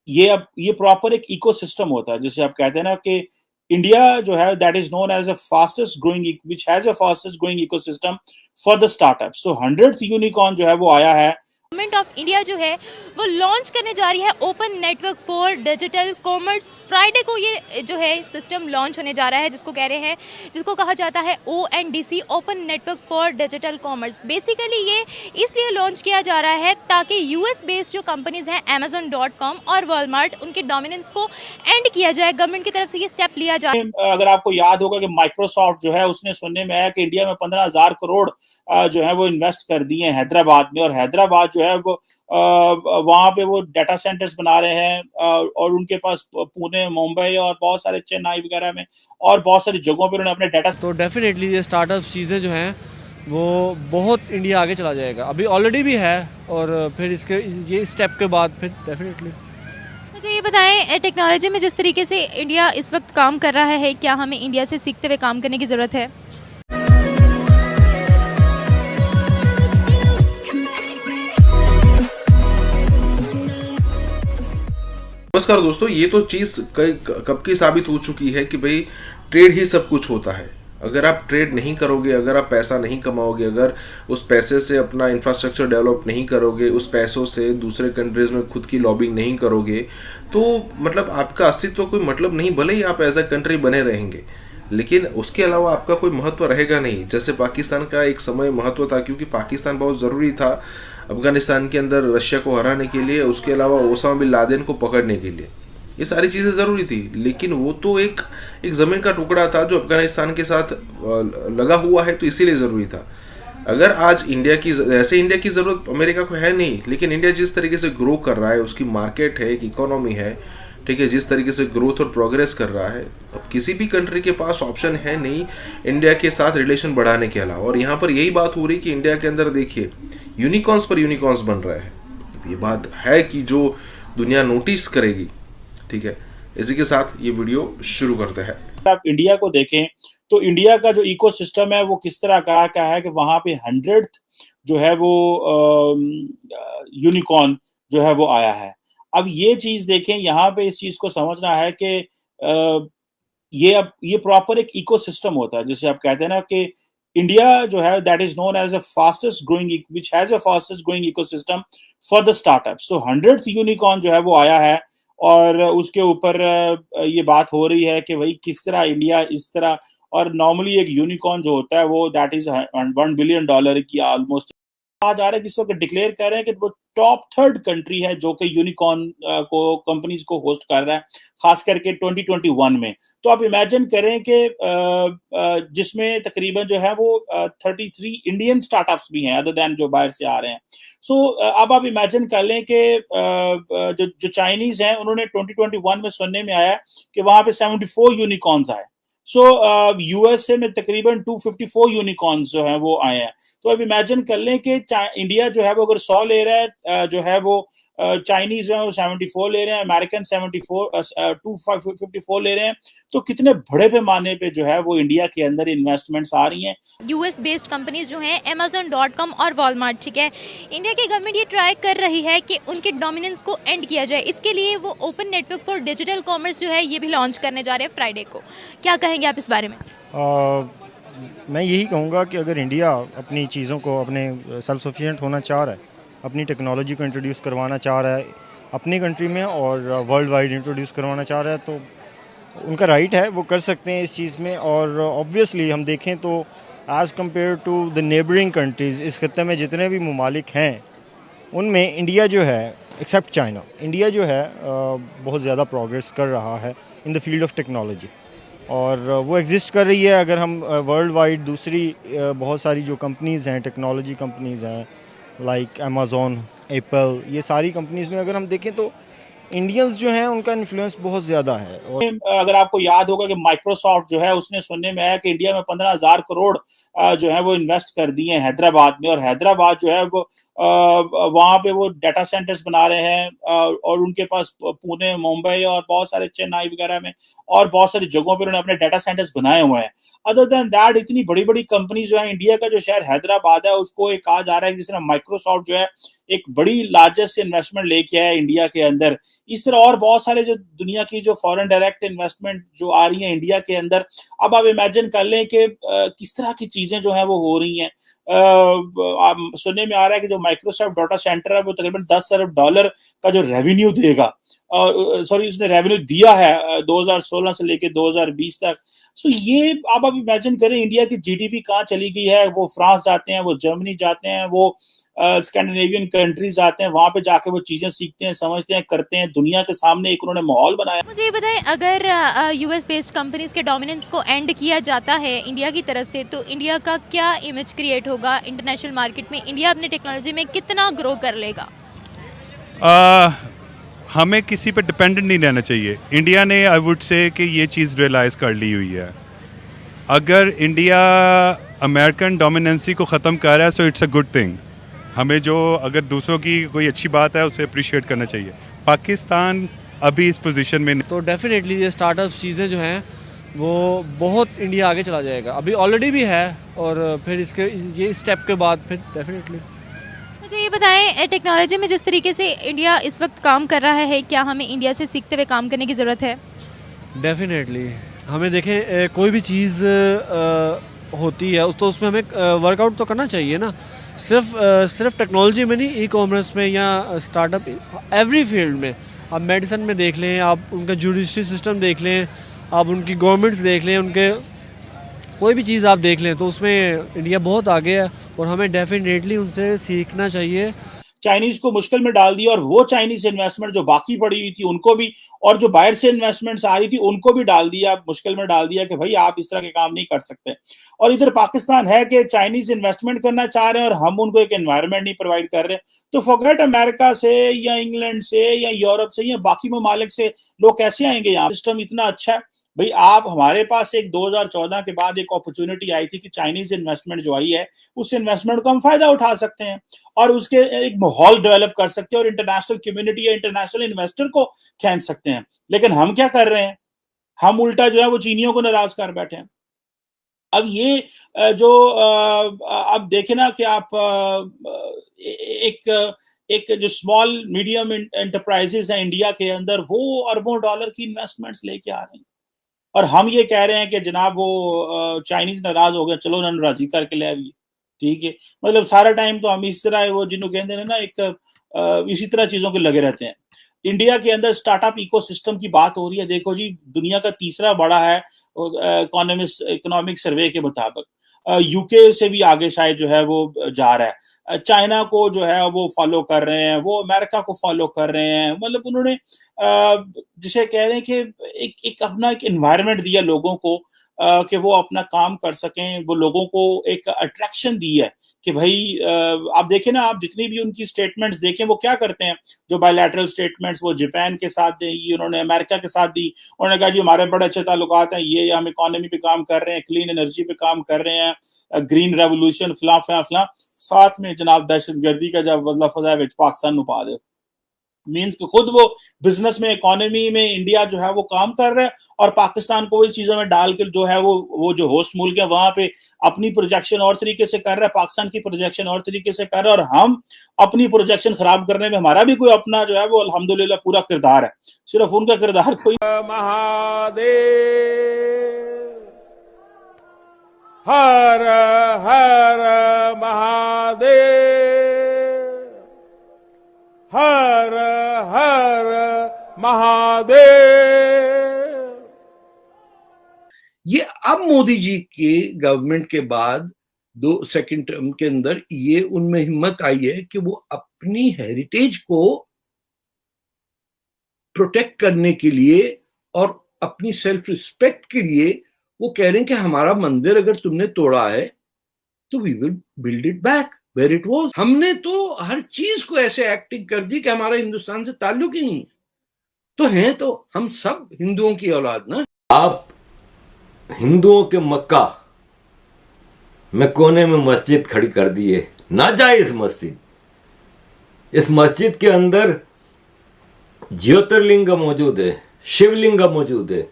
ये प्रॉपर एक इकोसिस्टम होता है, जिसे आप कहते हैं ना कि इंडिया जो है that is known as a fastest growing which has a fastest growing ecosystem for the startup. So 100th unicorn जो है वो आया है। गवर्नमेंट ऑफ इंडिया जो है वो लॉन्च करने जा रही है open network for digital commerce. Friday को ये जो है सिस्टम लॉन्च होने जा रहा है, जिसको कहा जाता है ONDC, open network for digital commerce. Basically ये इसलिए लॉन्च किया जा रहा है ताकि US बेस्ड जो कंपनीज हैं Amazon.com और Walmart, उनके डोमिनेंस को एंड किया जाए। गवर्नमेंट की तरफ से ये स्टेप लिया जाए। अगर आपको याद होगा कि माइक्रोसॉफ्ट जो है उसने सुनने में आया कि इंडिया में 15,000 करोड़ जो है वो इन्वेस्ट कर दिए हैं हैदराबाद में, और हैदराबाद जो है वो वहाँ पे वो डाटा सेंटर्स बना रहे हैं, और उनके पास पुणे, मुंबई और बहुत सारे चेन्नई वगैरह में और बहुत सारी जगहों पे उन्होंने अपने डाटा। तो डेफिनेटली ये स्टार्टअप चीज़ें जो हैं वो बहुत इंडिया आगे चला जाएगा, अभी ऑलरेडी भी है, और फिर ये स्टेप के बाद फिर डेफिनेटली। मुझे ये बताएं, टेक्नोलॉजी में जिस तरीके से इंडिया इस वक्त काम कर रहा है, क्या हमें इंडिया से सीखते हुए काम करने की ज़रूरत है? नमस्कार दोस्तों, ये तो चीज़ कब की साबित हो चुकी है कि भाई ट्रेड ही सब कुछ होता है। अगर आप ट्रेड नहीं करोगे, अगर आप पैसा नहीं कमाओगे, अगर उस पैसे से अपना इंफ्रास्ट्रक्चर डेवलप नहीं करोगे, उस पैसों से दूसरे कंट्रीज़ में खुद की लॉबिंग नहीं करोगे, तो मतलब आपका अस्तित्व कोई मतलब नहीं। भले ही आप एज अ कंट्री बने रहेंगे, लेकिन उसके अलावा आपका कोई महत्व रहेगा नहीं। जैसे पाकिस्तान का एक समय महत्व था, क्योंकि पाकिस्तान बहुत ज़रूरी था अफगानिस्तान के अंदर रशिया को हराने के लिए, उसके अलावा ओसामा बिन लादेन को पकड़ने के लिए, ये सारी चीज़ें ज़रूरी थी। लेकिन वो तो एक ज़मीन का टुकड़ा था जो अफगानिस्तान के साथ लगा हुआ है, तो इसीलिए ज़रूरी था। अगर आज इंडिया की ज़रूरत अमेरिका को है नहीं, लेकिन इंडिया जिस तरीके से ग्रो कर रहा है, उसकी मार्केट है, एक इकोनॉमी है, ठीक है, जिस तरीके से ग्रोथ और प्रोग्रेस कर रहा है, अब किसी भी कंट्री के पास ऑप्शन है नहीं इंडिया के साथ रिलेशन बढ़ाने के अलावा। और यहाँ पर यही बात हो रही कि इंडिया के अंदर देखिए यूनिकॉर्न्स पर यूनिकॉर्न्स बन रहे हैं। ये बात है कि जो दुनिया नोटिस करेगी, ठीक है। इसी के साथ ये वीडियो शुरू करते हैं। आप इंडिया को देखें तो इंडिया का जो इकोसिस्टम है वो किस तरह का है कि वहाँ पे 100th जो है वो यूनिकॉर्न जो है वो आया है। अब ये चीज़ देखें, यहाँ पे इस चीज़ को समझना है कि ये प्रॉपर एक इकोसिस्टम होता है, जिसे आप कहते हैं ना कि इंडिया जो है that is known as a fastest growing which has a fastest growing ecosystem for the startup. So 100th unicorn जो है वो आया है, और उसके ऊपर ये बात हो रही है कि भाई किस तरह इंडिया इस तरह, और नॉर्मली एक यूनिकॉर्न जो होता है वो दैट इज $1 बिलियन की ऑलमोस्ट आ जा रहा है, जिसको डिक्लेयर कर रहे हैं कि वो टॉप 3rd कंट्री है जो कि यूनिकॉर्न को कंपनीज को होस्ट कर रहा है, खास करके 2021 में। तो आप इमेजिन करें कि जिसमें तकरीबन जो है वो 33 इंडियन स्टार्टअप्स भी हैं अदर दैन जो बाहर से आ रहे हैं। सो अब आप इमेजिन कर लें कि जो चाइनीज हैं उन्होंने 2021 में सुनने में आया कि वहां पे 74 यूनिकॉर्न्स आए। सो यूएसए में तकरीबन 254 यूनिकॉर्न्स जो हैं वो आए हैं। तो अब इमेजिन कर लें कि इंडिया जो है वो अगर 100 ले रहा है, जो है वो चाइनीज जो है वो 74 ले रहे हैं, अमेरिकन 254 ले रहे हैं, तो कितने बड़े पैमाने पे जो है वो इंडिया के अंदर इन्वेस्टमेंट्स आ रही हैं। यूएस बेस्ड कंपनीज जो हैं Amazon.com और वॉलमार्ट, ठीक है, इंडिया की गवर्नमेंट ये ट्राई कर रही है कि उनके डोमिनेंस को एंड किया जाए। इसके लिए वो open network for digital commerce जो है ये भी लॉन्च करने जा रहे हैं फ्राइडे को। क्या कहेंगे आप इस बारे में? मैं यही कहूँगा कि अगर इंडिया अपनी चीज़ों को अपने सेल्फ सफिशिएंट होना चाह रहा है, अपनी टेक्नोलॉजी को इंट्रोड्यूस करवाना चाह रहा है अपनी कंट्री में और वर्ल्ड वाइड इंट्रोड्यूस करवाना चाह रहा है, तो उनका राइट है, वो कर सकते हैं इस चीज़ में। और ऑब्वियसली हम देखें तो as compare to the neighbouring countries, इस खत्ते में जितने भी ममालिक हैं उनमें इंडिया जो है, एक्सेप्ट चाइना, इंडिया जो है बहुत ज़्यादा प्रोग्रेस कर रहा है in the field of technology, और वो एग्जिस्ट कर रही है। अगर हम वर्ल्ड वाइड दूसरी बहुत सारी जो कंपनीज़ हैं, टेक्नोलॉजी कंपनीज़ हैं लाइक अमेज़ॉन, एप्पल, ये सारी कंपनीज़ में अगर हम देखें तो इंडियंस जो हैं उनका इन्फ्लुएंस बहुत ज़्यादा है। और अगर आपको याद होगा कि माइक्रोसॉफ्ट जो है उसने सुनने में आया कि इंडिया में 15,000 करोड़ जो है वो इन्वेस्ट कर दिए हैं हैदराबाद में, और हैदराबाद जो है वो वहाँ पे वो डाटा सेंटर्स बना रहे हैं, और उनके पास पुणे, मुंबई और बहुत सारे चेन्नई वगैरह में और बहुत सारी जगहों पे उन्होंने अपने डाटा सेंटर्स बनाए हुए हैं। अदर देन दैट इतनी बड़ी बड़ी कंपनी जो है, इंडिया का जो शहर हैदराबाद है उसको एक कहा जा रहा है कि जिसने माइक्रोसॉफ्ट जो है एक बड़ी लार्जेस्ट इन्वेस्टमेंट लेके आया इंडिया के अंदर। इस तरह और बहुत सारे जो दुनिया की जो फॉरेन डायरेक्ट इन्वेस्टमेंट जो आ रही है इंडिया के अंदर। अब आप इमेजिन कर लें कि किस तरह की चीजें जो है वो हो रही हैं। सुनने में आ रहा है कि जो माइक्रोसॉफ्ट डाटा सेंटर है वो तकरीबन $10 अरब का जो रेवेन्यू देगा, सॉरी उसने रेवेन्यू दिया है 2016 से लेके 2020 तक। सो ये आप इमेजिन करें इंडिया की जीडीपी कहाँ चली गई है। वो फ्रांस जाते हैं, वो जर्मनी जाते हैं, वो स्कैंडिनेवियन कंट्रीज जाते हैं, वहां पे जाके वो चीजें सीखते हैं, समझते हैं, करते हैं। दुनिया के सामने एक उन्होंने माहौल बनाया। मुझे ये बताएं, अगर यूएस बेस्ड कंपनीज के डोमिनेंस को एंड किया जाता है इंडिया की तरफ से, तो इंडिया का क्या इमेज क्रिएट होगा इंटरनेशनल मार्केट में? इंडिया अपनी टेक्नोलॉजी में कितना ग्रो कर लेगा? हमें किसी पे डिपेंडेंट नहीं रहना चाहिए। इंडिया ने आई वुड से कि ये चीज़ रियलाइज़ कर ली हुई है। अगर इंडिया अमेरिकन डोमिनेंसी को ख़त्म कर रहा है so it's a good thing. हमें जो अगर दूसरों की कोई अच्छी बात है उसे अप्रिशिएट करना चाहिए। पाकिस्तान अभी इस पोजीशन में तो डेफिनेटली ये स्टार्टअप चीज़ें जो हैं वो बहुत इंडिया आगे चला जाएगा, अभी ऑलरेडी भी है, और फिर इसके ये स्टेप के बाद फिर डेफिनेटली। मुझे ये बताएं, टेक्नोलॉजी में जिस तरीके से इंडिया इस वक्त काम कर रहा है, क्या हमें इंडिया से सीखते हुए काम करने की ज़रूरत है? डेफिनेटली हमें देखें कोई भी चीज़ होती है तो उसमें हमें वर्कआउट तो करना चाहिए ना। सिर्फ टेक्नोलॉजी में नहीं, ई कॉमर्स में या स्टार्टअप, एवरी फील्ड में। आप मेडिसिन में देख लें, आप उनका जुडिशरी सिस्टम देख लें, आप उनकी गवर्नमेंट्स देख लें, उनके कोई भी चीज़ आप देख लें, तो उसमें इंडिया बहुत आगे है और हमें डेफिनेटली उनसे सीखना चाहिए। चाइनीज को मुश्किल में डाल दिया, और वो चाइनीज इन्वेस्टमेंट जो बाकी पड़ी हुई थी उनको भी, और जो बाहर से इन्वेस्टमेंट्स आ रही थी उनको भी डाल दिया, मुश्किल में डाल दिया कि भाई आप इस तरह के काम नहीं कर सकते। और इधर पाकिस्तान है कि चाइनीज इन्वेस्टमेंट करना चाह रहे हैं और हम उनको एक एनवायरनमेंट नहीं प्रोवाइड कर रहे। तो फॉरगेट अमेरिका से या इंग्लैंड से या यूरोप से या बाकी ममालिक से लोग कैसे आएंगे यहाँ? सिस्टम इतना अच्छा है भाई। आप हमारे पास एक 2014 के बाद एक अपॉर्चुनिटी आई थी कि चाइनीज इन्वेस्टमेंट जो आई है उस इन्वेस्टमेंट को हम फायदा उठा सकते हैं और उसके एक माहौल डेवलप कर सकते हैं और इंटरनेशनल कम्युनिटी या इंटरनेशनल इन्वेस्टर को खींच सकते हैं। लेकिन हम क्या कर रहे हैं? हम उल्टा जो है वो चीनियों को नाराज कर बैठे हैं। अब ये जो अब देखे ना कि आप एक जो स्मॉल मीडियम एंटरप्राइजेस हैं इंडिया के अंदर, वो अरबों डॉलर की इन्वेस्टमेंट्स लेके आ रहे हैं और हम ये कह रहे हैं कि जनाब वो चाइनीज नाराज हो गए, चलो उन्होंने राजी करके ले आइए। ठीक है, मतलब सारा टाइम तो हम इस तरह वो जिन्हों कहते हैं ना एक इसी तरह चीजों के लगे रहते हैं। इंडिया के अंदर स्टार्टअप इकोसिस्टम की बात हो रही है। देखो जी, दुनिया का तीसरा बड़ा है इकोनॉमिक सर्वे के मुताबिक। यूके से भी आगे शायद जो है वो जा रहा है। चाइना को जो है वो फॉलो कर रहे हैं, वो अमेरिका को फॉलो कर रहे हैं। मतलब उन्होंने जिसे कह रहे हैं कि एक अपना एक एनवायरनमेंट दिया लोगों को कि वो अपना काम कर सकें, वो लोगों को एक अट्रैक्शन दी है कि भाई आप देखें ना, आप जितनी भी उनकी स्टेटमेंट्स देखें वो क्या करते हैं, जो बायलैटरल स्टेटमेंट्स वो जापान के साथ दी, उन्होंने अमेरिका के साथ दी, उन्होंने कहा जी हमारे बड़े अच्छे ताल्लुकात हैं, ये हम इकोनॉमी पे काम कर रहे हैं, क्लीन एनर्जी पे काम कर रहे हैं, ग्रीन रेवोल्यूशन फला फला फला, साथ में जनाब दहशतगर्दी का जब बदला फजा विच पाकिस्तान नु पा दे। मीन्स कि खुद वो बिजनेस में, इकोनॉमी में इंडिया जो है वो काम कर रहा है और पाकिस्तान को इस चीजों में डाल कर जो है वो जो होस्ट मुल्क है वहां पे अपनी प्रोजेक्शन और तरीके से कर रहा है, पाकिस्तान की प्रोजेक्शन और तरीके से कर रहा है, और हम अपनी प्रोजेक्शन खराब करने में हमारा भी कोई अपना जो है वो अल्हम्दुलिल्लाह पूरा किरदार है, सिर्फ उनका किरदार कोई। महादेव हर हर महादेव हर हर महादेव। ये अब मोदी जी के गवर्नमेंट के बाद 2 सेकंड टर्म के अंदर ये उनमें हिम्मत आई है कि वो अपनी हेरिटेज को प्रोटेक्ट करने के लिए और अपनी सेल्फ रिस्पेक्ट के लिए वो कह रहे हैं कि हमारा मंदिर अगर तुमने तोड़ा है तो we will build it back where it was. हमने तो हर चीज को ऐसे एक्टिंग कर दी कि हमारा हिंदुस्तान से ताल्लुक ही नहीं है, तो हैं तो हम सब हिंदुओं की औलाद ना। आप हिंदुओं के मक्का में कोने में मस्जिद खड़ी कर दी है, नाजायज मस्जिद। इस मस्जिद के अंदर ज्योतिर्लिंग मौजूद है, शिवलिंग मौजूद है।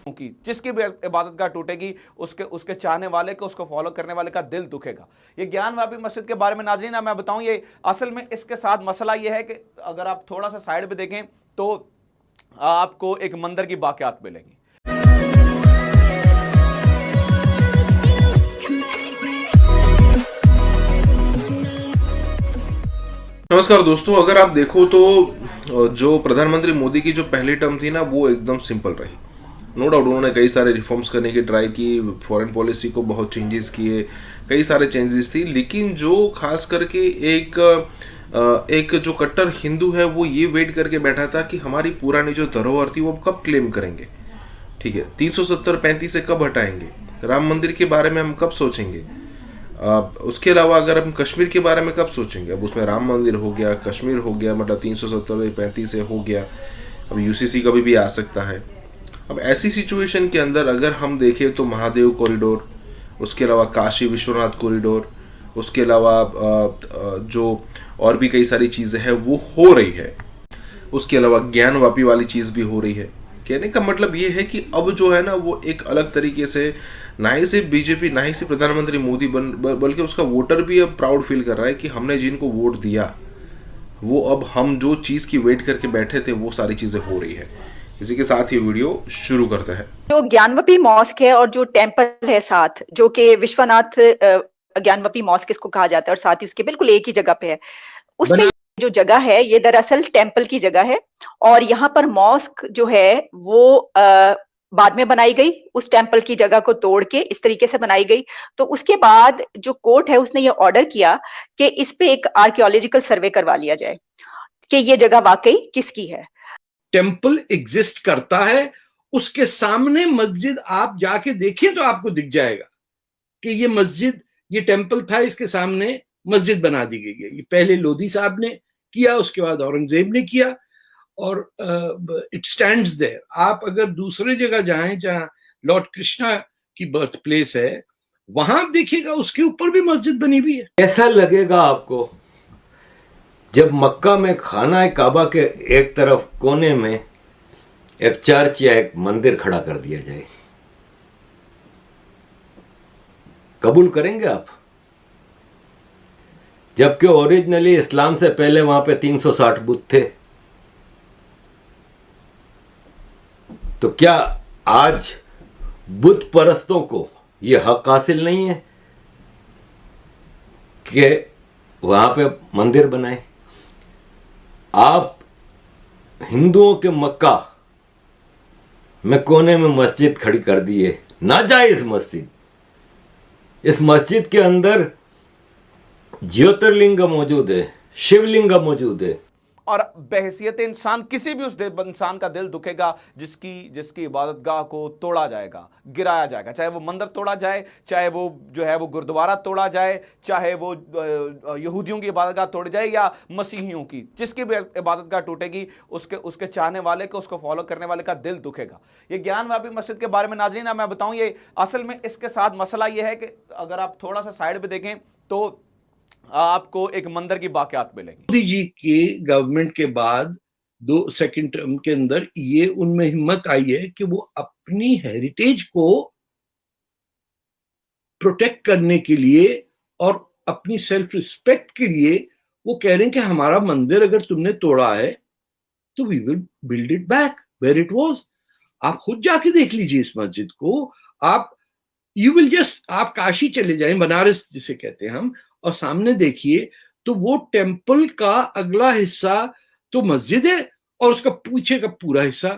की जिसकी भी इबादत गाह टूटेगी उसके चाहने वाले को, उसको फॉलो करने वाले का दिल दुखेगा। ये ज्ञानवापी मस्जिद के बारे में नाज़रीन मैं बताऊं, ये असल में इसके साथ मसला ये है कि अगर आप थोड़ा सा साइड पे देखें तो आपको एक मंदिर की बाक़ियात मिलेंगी। नमस्कार दोस्तों, अगर आप देखो तो जो प्रधानमंत्री मोदी की जो पहली टर्म थी ना वो एकदम सिंपल रही। नो डाउट उन्होंने कई सारे रिफॉर्म्स करने की ट्राई की, फॉरेन पॉलिसी को बहुत चेंजेस किए, कई सारे चेंजेस थी, लेकिन जो खास करके एक जो कट्टर हिंदू है वो ये वेट करके बैठा था कि हमारी पुरानी जो धरोहर थी वो कब क्लेम करेंगे, ठीक है, 370-35 से कब हटाएंगे, राम मंदिर के बारे में हम कब सोचेंगे, उसके अलावा अगर हम कश्मीर के बारे में कब सोचेंगे। अब उसमें राम मंदिर हो गया, कश्मीर हो गया, मतलब 370-35 से हो गया, अब यूसीसी कभी भी आ सकता है। अब ऐसी सिचुएशन के अंदर अगर हम देखें तो महादेव कॉरिडोर, उसके अलावा काशी विश्वनाथ कॉरिडोर, उसके अलावा जो और भी कई सारी चीज़ें हैं वो हो रही है, उसके अलावा ज्ञानवापी वाली चीज़ भी हो रही है। कहने का मतलब ये है कि अब जो है ना वो एक अलग तरीके से ना ही सिर्फ बीजेपी, ना ही सिर्फ प्रधानमंत्री मोदी बल्कि उसका वोटर भी अब प्राउड फील कर रहा है कि हमने जिनको वोट दिया वो अब हम जो चीज़ की वेट करके बैठे थे वो सारी चीज़ें हो रही है। इसी के साथ ये वीडियो शुरू करते हैं। जो ज्ञानवापी मॉस्क है और जो टेम्पल है साथ, जो कि विश्वनाथ ज्ञानवापी मॉस्क इसको कहा जाता है और साथ ही उसके बिल्कुल एक ही जगह पे है, उसमें जो जगह है ये दरअसल टेम्पल की जगह है और यहाँ पर मॉस्क जो है वो बाद में बनाई गई, उस टेम्पल की जगह को तोड़ के इस तरीके से बनाई गई। तो उसके बाद जो कोर्ट है उसने ये ऑर्डर किया कि इस पे एक आर्कियोलॉजिकल सर्वे करवा लिया जाए कि ये जगह वाकई किसकी है। टेम्पल एग्जिस्ट करता है, उसके सामने मस्जिद आप जाके देखिए तो आपको दिख जाएगा कि ये मस्जिद, ये टेम्पल था, इसके सामने मस्जिद बना दी गई है। ये पहले लोधी साहब ने किया, उसके बाद औरंगजेब ने किया और इट स्टैंड्स देयर। आप अगर दूसरे जगह जाएं जहां लॉर्ड कृष्णा की बर्थ प्लेस है, वहां आप देखिएगा उसके ऊपर भी मस्जिद बनी हुई है। कैसा लगेगा आपको जब मक्का में खाना काबा के एक तरफ कोने में एक चर्च या एक मंदिर खड़ा कर दिया जाए? कबूल करेंगे आप? जबकि ओरिजिनली इस्लाम से पहले वहां पे 360 बुत थे। तो क्या आज बुत परस्तों को यह हक हासिल नहीं है कि वहां पे मंदिर बनाए? आप हिंदुओं के मक्का में कोने में मस्जिद खड़ी कर दी है, नाजायज मस्जिद। इस मस्जिद के अंदर ज्योतिर्लिंग मौजूद है, शिवलिंग मौजूद है। और बहैसियत इंसान किसी भी उस इंसान का दिल दुखेगा जिसकी इबादतगाह को तोड़ा जाएगा, गिराया जाएगा, चाहे वो मंदिर तोड़ा जाए, चाहे वो जो है वो गुरुद्वारा तोड़ा जाए, चाहे वो यहूदियों की इबादतगाह तोड़ी जाए या मसीहियों की, जिसकी भी इबादतगाह टूटेगी उसके चाहने वाले को, उसको फॉलो करने वाले का दिल दुखेगा। ये ज्ञानवापी मस्जिद के बारे में नाज़रीन मैं बताऊं, ये असल में इसके साथ मसला ये है कि अगर आप थोड़ा सा साइड पे देखें तो आपको एक मंदिर की बाक़ियात मिलेंगी। मोदी जी के गवर्नमेंट के बाद सेकंड टर्म के अंदर ये उनमें हिम्मत आई है कि वो अपनी हेरिटेज को प्रोटेक्ट करने के लिए और अपनी सेल्फ रिस्पेक्ट के लिए वो कह रहे हैं कि हमारा मंदिर अगर तुमने तोड़ा है तो we will build it back where it was. आप खुद जाके देख लीजिए इस मस्जिद को, आप काशी चले जाएं, बनारस जिसे कहते हैं हम, और सामने देखिए तो वो टेम्पल का अगला हिस्सा तो मस्जिद है और उसका पीछे का पूरा हिस्सा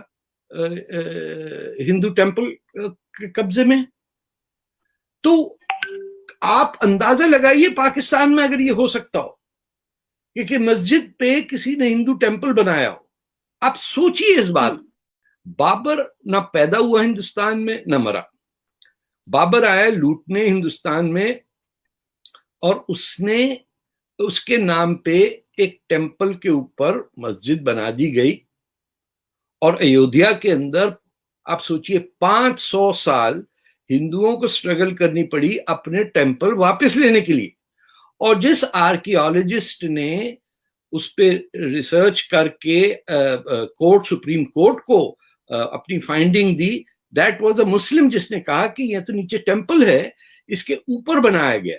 हिंदू टेम्पल के कब्जे में। तो आप अंदाजा लगाइए पाकिस्तान में अगर ये हो सकता हो कि मस्जिद पे किसी ने हिंदू टेम्पल बनाया हो, आप सोचिए इस बात। बाबर ना पैदा हुआ हिंदुस्तान में ना मरा, बाबर आया लूटने हिंदुस्तान में और उसके नाम पे एक टेम्पल के ऊपर मस्जिद बना दी गई। और अयोध्या के अंदर आप सोचिए 500 साल हिंदुओं को स्ट्रगल करनी पड़ी अपने टेम्पल वापस लेने के लिए। और जिस आर्कियोलॉजिस्ट ने उस पे रिसर्च करके सुप्रीम कोर्ट को अपनी फाइंडिंग दी, दैट वाज अ मुस्लिम, जिसने कहा कि यह तो नीचे टेम्पल है, इसके ऊपर बनाया गया।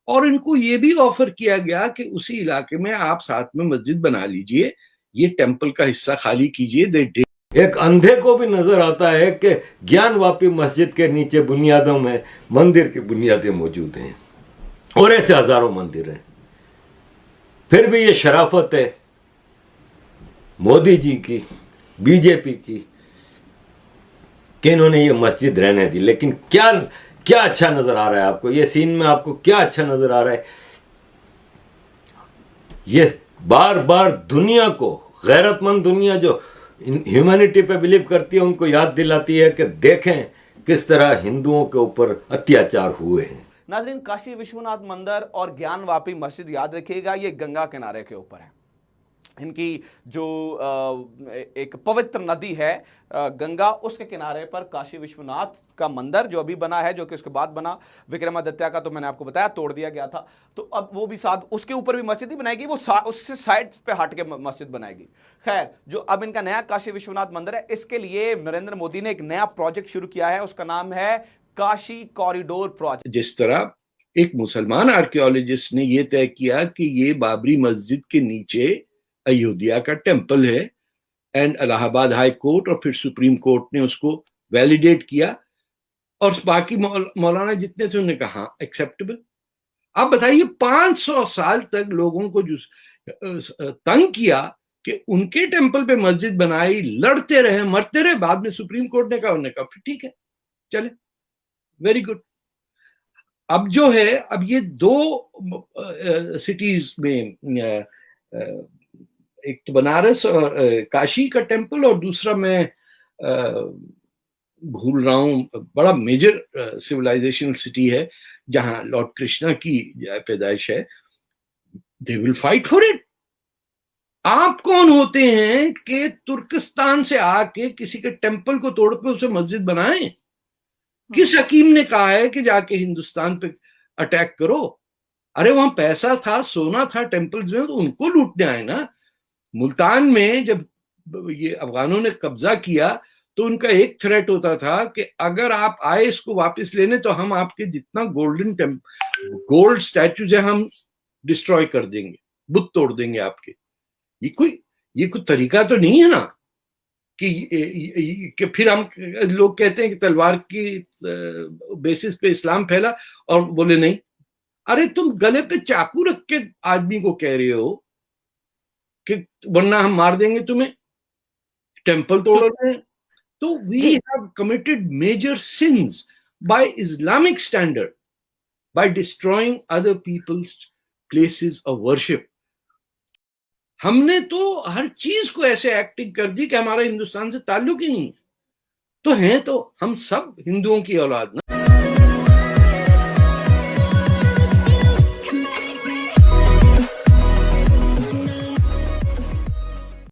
और इनको ये भी ऑफर किया गया कि उसी इलाके में आप साथ में मस्जिद बना लीजिए, ये टेम्पल का हिस्सा खाली कीजिए। एक अंधे को भी नजर आता है कि ज्ञानवापी मस्जिद के नीचे बुनियादों में मंदिर की बुनियादें मौजूद हैं और ऐसे हजारों मंदिर हैं। फिर भी ये शराफत है मोदी जी की, बीजेपी की, कि इन्होंने ये मस्जिद रहने दी। लेकिन क्या अच्छा नजर आ रहा है आपको ये सीन में? आपको क्या अच्छा नजर आ रहा है? ये बार बार दुनिया को, गैरतमंद दुनिया जो ह्यूमैनिटी पे बिलीव करती है, उनको याद दिलाती है कि देखें किस तरह हिंदुओं के ऊपर अत्याचार हुए हैं। नाज़रीन, काशी विश्वनाथ मंदिर और ज्ञानवापी मस्जिद याद रखिएगा, ये गंगा किनारे के ऊपर है। इनकी जो एक पवित्र नदी है गंगा, उसके किनारे पर काशी विश्वनाथ का मंदिर जो अभी बना है, जो कि उसके बाद बना, विक्रमादित्य का तो मैंने आपको बताया तोड़ दिया गया था, तो अब वो भी साथ उसके ऊपर भी मस्जिद ही बनाएगी, वो उससे साइड पे हट के मस्जिद बनाएगी। खैर, जो अब इनका नया काशी विश्वनाथ मंदिर है, इसके लिए नरेंद्र मोदी ने एक नया प्रोजेक्ट शुरू किया है, उसका नाम है काशी कॉरिडोर प्रोजेक्ट। जिस तरह एक मुसलमान आर्कियोलॉजिस्ट ने यह तय किया कि ये बाबरी मस्जिद के नीचे अयोध्या का टेम्पल है, एंड इलाहाबाद हाई कोर्ट और फिर सुप्रीम कोर्ट ने उसको वैलिडेट किया, और बाकी मौलाना जितने थे उन्होंने कहा एक्सेप्टेबल। आप बताइए 500 साल तक लोगों को जो तंग किया कि उनके टेम्पल पे मस्जिद बनाई, लड़ते रहे, मरते रहे, बाद में सुप्रीम कोर्ट ने कहा, उन्होंने कहा फिर ठीक है, चले, वेरी गुड। अब जो है, अब ये दो सिटीज में, एक तो बनारस और काशी का टेम्पल, और दूसरा मैं भूल रहा हूं, बड़ा मेजर सिविलाइजेशनल सिटी है जहां लॉर्ड कृष्णा की पैदाइश है। They will fight for it. आप कौन होते हैं कि तुर्किस्तान से आके किसी के टेम्पल को तोड़ पे उसे मस्जिद बनाएं? किस हकीम ने कहा है कि जाके हिंदुस्तान पे अटैक करो? अरे वहां पैसा था, सोना था टेम्पल्स में, तो उनको लूटने आए ना। मुल्तान में जब ये अफगानों ने कब्जा किया तो उनका एक थ्रेट होता था कि अगर आप आए इसको वापस लेने तो हम आपके जितना गोल्ड स्टैचूज है हम डिस्ट्रॉय कर देंगे, बुत तोड़ देंगे आपके। ये कोई तरीका तो नहीं है ना कि फिर हम लोग कहते हैं कि तलवार की बेसिस पे इस्लाम फैला, और बोले नहीं। अरे तुम गले पे चाकू रख के आदमी को कह रहे हो कि वरना हम मार देंगे तुम्हें, टेम्पल तोड़ रहे हैं। तो we have committed major sins by Islamic standard by destroying other people's places of worship. हमने तो हर चीज को ऐसे एक्टिंग कर दी कि हमारा हिंदुस्तान से ताल्लुक ही नहीं है। तो हैं तो हम सब हिंदुओं की औलाद ना।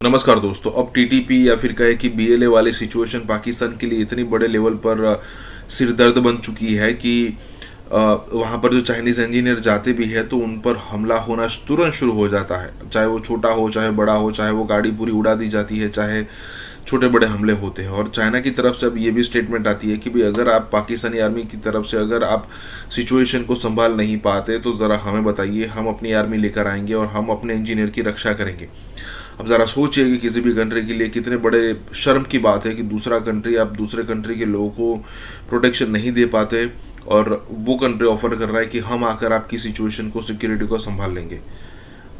नमस्कार दोस्तों, अब टीटीपी या फिर कहे कि बीएलए वाली सिचुएशन पाकिस्तान के लिए इतनी बड़े लेवल पर सिरदर्द बन चुकी है कि वहाँ पर जो चाइनीज़ इंजीनियर जाते भी है तो उन पर हमला होना तुरंत शुरू हो जाता है। चाहे वो छोटा हो, चाहे बड़ा हो, चाहे वो गाड़ी पूरी उड़ा दी जाती है, चाहे छोटे बड़े हमले होते हैं। और चाइना की तरफ से अब ये भी स्टेटमेंट आती है कि भाई अगर आप पाकिस्तानी आर्मी की तरफ से अगर आप सिचुएशन को संभाल नहीं पाते तो ज़रा हमें बताइए, हम अपनी आर्मी लेकर आएंगे और हम अपने इंजीनियर की रक्षा करेंगे। अब ज़रा सोचिए कि किसी भी कंट्री के लिए कितने बड़े शर्म की बात है कि दूसरा कंट्री, आप दूसरे कंट्री के लोगों को प्रोटेक्शन नहीं दे पाते और वो कंट्री ऑफर कर रहा है कि हम आकर आपकी सिचुएशन को, सिक्योरिटी को संभाल लेंगे।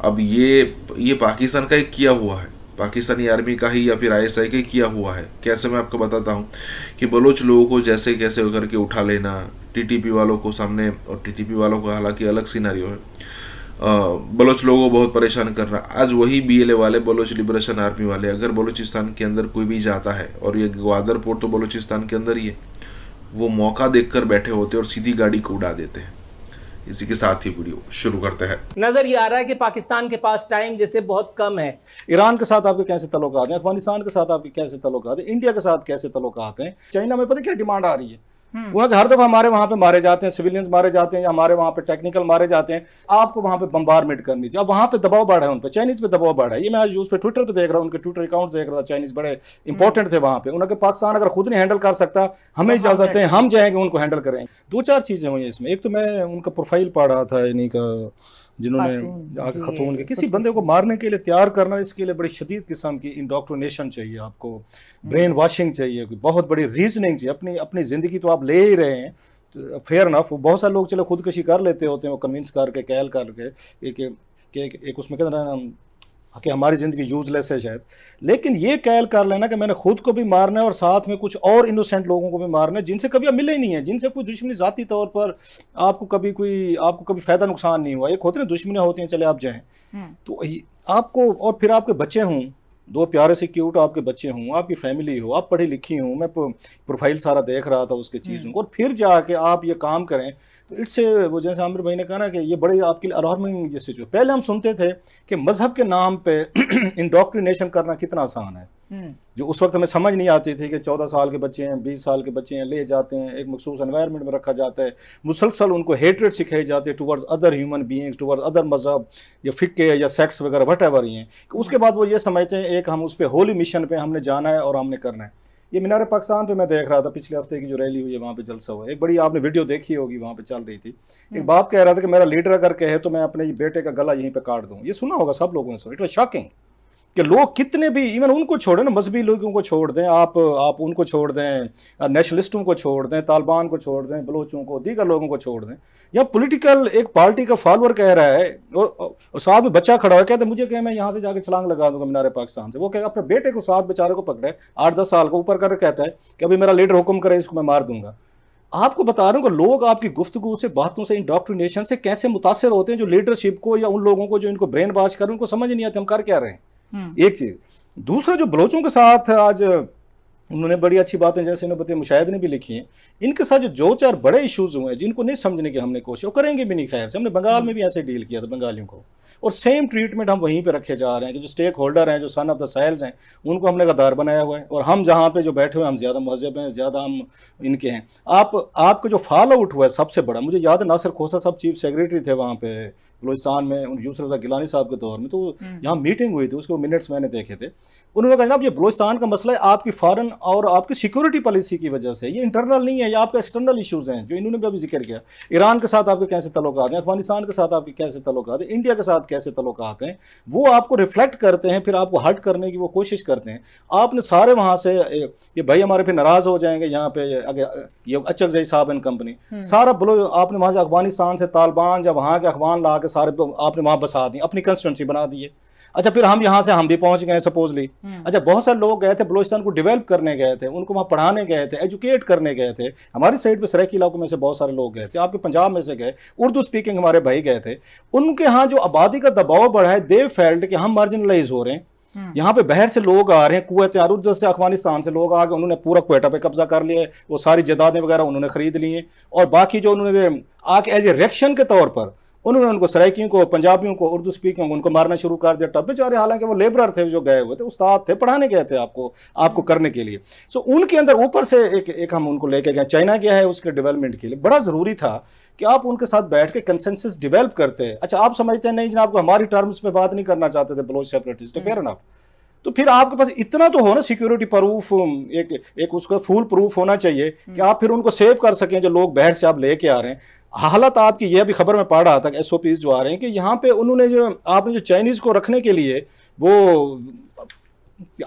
अब ये पाकिस्तान का एक किया हुआ है, पाकिस्तानी आर्मी का ही या फिर आईएसआई का ही किया हुआ है। कैसे, मैं आपको बताता हूँ कि बलोच लोगों को जैसे कैसे करके उठा लेना, टीटीपी वालों को सामने, और टीटीपी वालों का हालांकि अलग सिनेरियो है, बलोच लोगों को बहुत परेशान कर रहा। आज वही बीएलए वाले, बलोच लिबरेशन आर्मी वाले, अगर बलूचिस्तान के अंदर कोई भी जाता है, और ये ग्वादर पोर्ट तो बलूचिस्तान के अंदर ही है, वो मौका देखकर बैठे होते और सीधी गाड़ी को उड़ा देते हैं। इसी के साथ ही वीडियो शुरू करते हैं। नजर ये आ रहा है कि पाकिस्तान के पास टाइम जैसे बहुत कम है। ईरान के साथ आपके कैसे तल्लुकात हैं, अफगानिस्तान के साथ आपके कैसे तल्लुकात हैं, इंडिया के साथ कैसे तल्लुकात हैं। चाइना में पता क्या डिमांड आ रही है, उन्होंने हर दफा हमारे वहां पे मारे जाते हैं, सिविलियंस मारे जाते हैं, या हमारे वहां पे टेक्निकल मारे जाते हैं, आपको वहां पे बम्बारमेंट करनी थी। अब वहां पे दबाव बढ़ा है उन पे, चाइनीज पे दबाव बढ़ा है। ये मैं आज उस पे ट्विटर पे देख रहा हूँ, उनके ट्विटर अकाउंट देख रहा था, चाइनीज बड़े इंपॉर्टेंट थे वहां पे। उन्होंने पाकिस्तान अगर खुद नहीं हैंडल कर सकता, हमें इजाजत है, हम जाएंगे उनको हैंडल करेंगे। दो चार चीजें हुई इसमें। एक तो मैं उनका प्रोफाइल पढ़ रहा था, इन्हीं का, जिन्होंने आगे खतून के किसी बंदे को मारने के लिए तैयार करना, इसके लिए बड़ी शदीद किस्म की इंडोक्ट्रिनेशन चाहिए, आपको ब्रेन वॉशिंग चाहिए, बहुत बड़ी रीजनिंग चाहिए। अपनी ज़िंदगी तो आप ले ही रहे हैं, तो फेयर नफ। बहुत सारे लोग चलो खुदकशी कर लेते होते हैं, वो कन्विंस करके, कैल करके एक उसमें कहते हैं कि हमारी ज़िंदगी यूजलेस है शायद, लेकिन ये कैल कर लेना कि मैंने खुद को भी मारना है और साथ में कुछ और इनोसेंट लोगों को भी मारना है जिनसे कभी आप मिले ही नहीं है, जिनसे कोई दुश्मनी ज़ाती तौर पर आपको कभी फ़ायदा नुकसान नहीं हुआ। एक होते ना दुश्मनियाँ होती हैं, चले आप जाएँ तो आपको, और फिर आपके बच्चे हों, दो प्यारे से क्यूट आपके बच्चे हों, आपकी फैमिली हो, आप पढ़ी लिखी हूँ, मैं प्रोफाइल सारा देख रहा था उसके चीज़ों को, और फिर जाके आप ये काम करें तो इट्स वो जैसे आमिर भाई ने कहा ना कि ये बड़ी आपके लिए अलार्मिंग ये सिचुएशन। पहले हम सुनते थे कि मजहब के नाम पे इंडोक्ट्रिनेशन करना कितना आसान है, जो उस वक्त हमें समझ नहीं आती थी कि 14 साल के बच्चे हैं, 20 साल के बच्चे हैं, ले जाते हैं, एक मखसूस एनवायरनमेंट में रखा जाता है, मुसलसल उनको हेट्रेड सिखाई जाती है towards other human beings, towards other मजहब या फिक्के या सेक्ट्स वगैरह वट एवर ही हैं। उसके बाद वो ये समझते हैं एक हम उस पर होली मिशन पे हमने जाना है और हमने करना है। ये मीनार पाकिस्तान पे मैं देख रहा था, पिछले हफ्ते की जो रैली हुई है वहाँ पे जलसा हुआ, एक बड़ी आपने वीडियो देखी होगी, वहाँ पे चल रही थी। एक बाप कह रहा था कि मेरा लीडर अगर कहे तो मैं अपने बेटे का गला यहीं पे काट दूँ। ये सुना होगा सब लोगों ने, सुना। इट वाज शॉकिंग कि लोग कितने भी, इवन उनको छोड़ें ना, मजहबी लोगों को छोड़ दें, आप उनको छोड़ दें, नेशनलिस्टों को छोड़ दें, तालिबान को छोड़ दें, बलोचों को, दीगर लोगों को छोड़ दें, या पॉलिटिकल एक पार्टी का फॉलोअर कह रहा है और साथ में बच्चा खड़ा है, कहते मुझे क्या, मैं यहाँ से जाके छलांग लगा दूंगा मीनार पाकिस्तान से। वो कहेगा अपने बेटे को, साथ बेचारे को पकड़े 8-10 साल को ऊपर कर कहता है कि अभी मेरा लीडर हुक्म करे, इसको मैं मार दूंगा। आपको बता रहा हूँ कि लोग आपकी गुफ्तगू से, बातों से, इंडोक्ट्रिनेशन से कैसे मुतासर होते हैं, जो लीडरशिप को या उन लोगों को जो इनको ब्रेन वॉश कर, उनको समझ नहीं आती हम कर क्या रहे हैं। एक चीज़। दूसरा, जो बलोचों के साथ आज उन्होंने बड़ी अच्छी बातें, जैसे इन्होंने बताया, मुशाहिद ने भी लिखी हैं, इनके साथ जो चार बड़े इश्यूज हुए हैं जिनको नहीं समझने की हमने कोशिश, वो करेंगे भी नहीं। खैर से हमने बंगाल में भी ऐसे डील किया था बंगालियों को, और सेम ट्रीटमेंट हम वहीं पे रखे जा रहे हैं कि जो स्टेक होल्डर हैं, जो सन ऑफ द साइल्स हैं, उनको हमने गद्दार बनाया हुआ है, और हम जहाँ पे जो बैठे हुए हैं हम ज़्यादा महजब हैं, ज़्यादा हम इनके हैं। आपका जो फॉल आउट हुआ है सबसे बड़ा, मुझे याद है नासिर खोसा साहब चीफ सेक्रेटरी थे वहाँ पे बलूचिस्तान में, यूसुफ रज़ा गिलानी साहब के दौर में, तो यहाँ मीटिंग हुई थी, उसके मिनट्स मैंने देखे थे। उन्होंने कहा जनाब ये बलूचिस्तान का मसला है आपकी फॉरेन और आपकी सिक्योरिटी पॉलिसी की वजह से, ये इंटरनल नहीं है, ये आपके एक्सटर्नल इशूज़ हैं, जो इन्होंने भी अभी जिक्र किया। ईरान के साथ आपके कैसे तल्लुकात हैं, अफगानिस्तान के साथ आपके कैसे तल्लुकात हैं, इंडिया के साथ कैसे तल्लुकात हैं, वो आपको रिफ्लेक्ट करते हैं, फिर आपको हट करने की वो कोशिश करते हैं। आपने सारे वहाँ से, ये भाई हमारे फिर नाराज़ हो जाएंगे, यहाँ पे ये अचकजई साहब एंड कंपनी, सारा आपने वहाँ से अफगानिस्तान से तालिबान या वहाँ के अफगान ला के सारे आपने वहाँ बसा दी, अपनी कंस्टिट्यूंसी बना दी है। अच्छा, फिर हम भी पहुंच गए सपोजली। अच्छा, बहुत सारे लोग गए थे बलूचिस्तान को डेवलप करने गए थे, उनको वहाँ पढ़ाने गए थे, एजुकेट करने गए थे। हमारी साइड पे सराइकी इलाकों में से बहुत सारे लोग गए थे, आपके पंजाब में से गए, उर्दू स्पीकिंग हमारे भाई गए थे। उनके यहाँ जो आबादी का दबाव बढ़ा है, दे फेल्ट कि हम मार्जिनलाइज हो रहे हैं। यहाँ पे बाहर से लोग आ रहे हैं, कुवैत उधर से अफगानिस्तान से लोग आ गए, उन्होंने पूरा क्वेटा पे कब्जा कर लिया है, वो सारी जदादें वगैरह उन्होंने खरीद ली हैं। और बाकी जो उन्होंने आके एज ए रिएक्शन के तौर पर उन्होंने उनको सराइकियों को, पंजाबियों को, उर्दू स्पीकिंग को उनको मारना शुरू कर दिया। तब बेचारे, हालांकि वो लेबरर थे जो गए हुए थे, उस्ताद थे, पढ़ाने गए थे आपको करने के लिए। सो उनके अंदर ऊपर से एक हम उनको लेके गए। चाइना गया है उसके डेवलपमेंट के लिए, बड़ा ज़रूरी था कि आप उनके साथ बैठ के कंसेंसस डेवलप करते हैं। अच्छा, आप समझते हैं नहीं जनाब को हमारी टर्म्स पे बात नहीं करना चाहते थे बलोच सेपरेटिस्ट, फेयर एनफ। तो फिर आपके पास इतना तो हो ना, सिक्योरिटी प्रूफ, एक उसका फुल प्रूफ होना चाहिए कि आप फिर उनको सेव कर सकें जो लोग बाहर से आप लेके आ रहे हैं। हालत आपकी यह भी खबर में पढ़ रहा था कि SOPs जो आ रहे हैं कि यहाँ पे उन्होंने आपने जो चाइनीज़ को रखने के लिए वो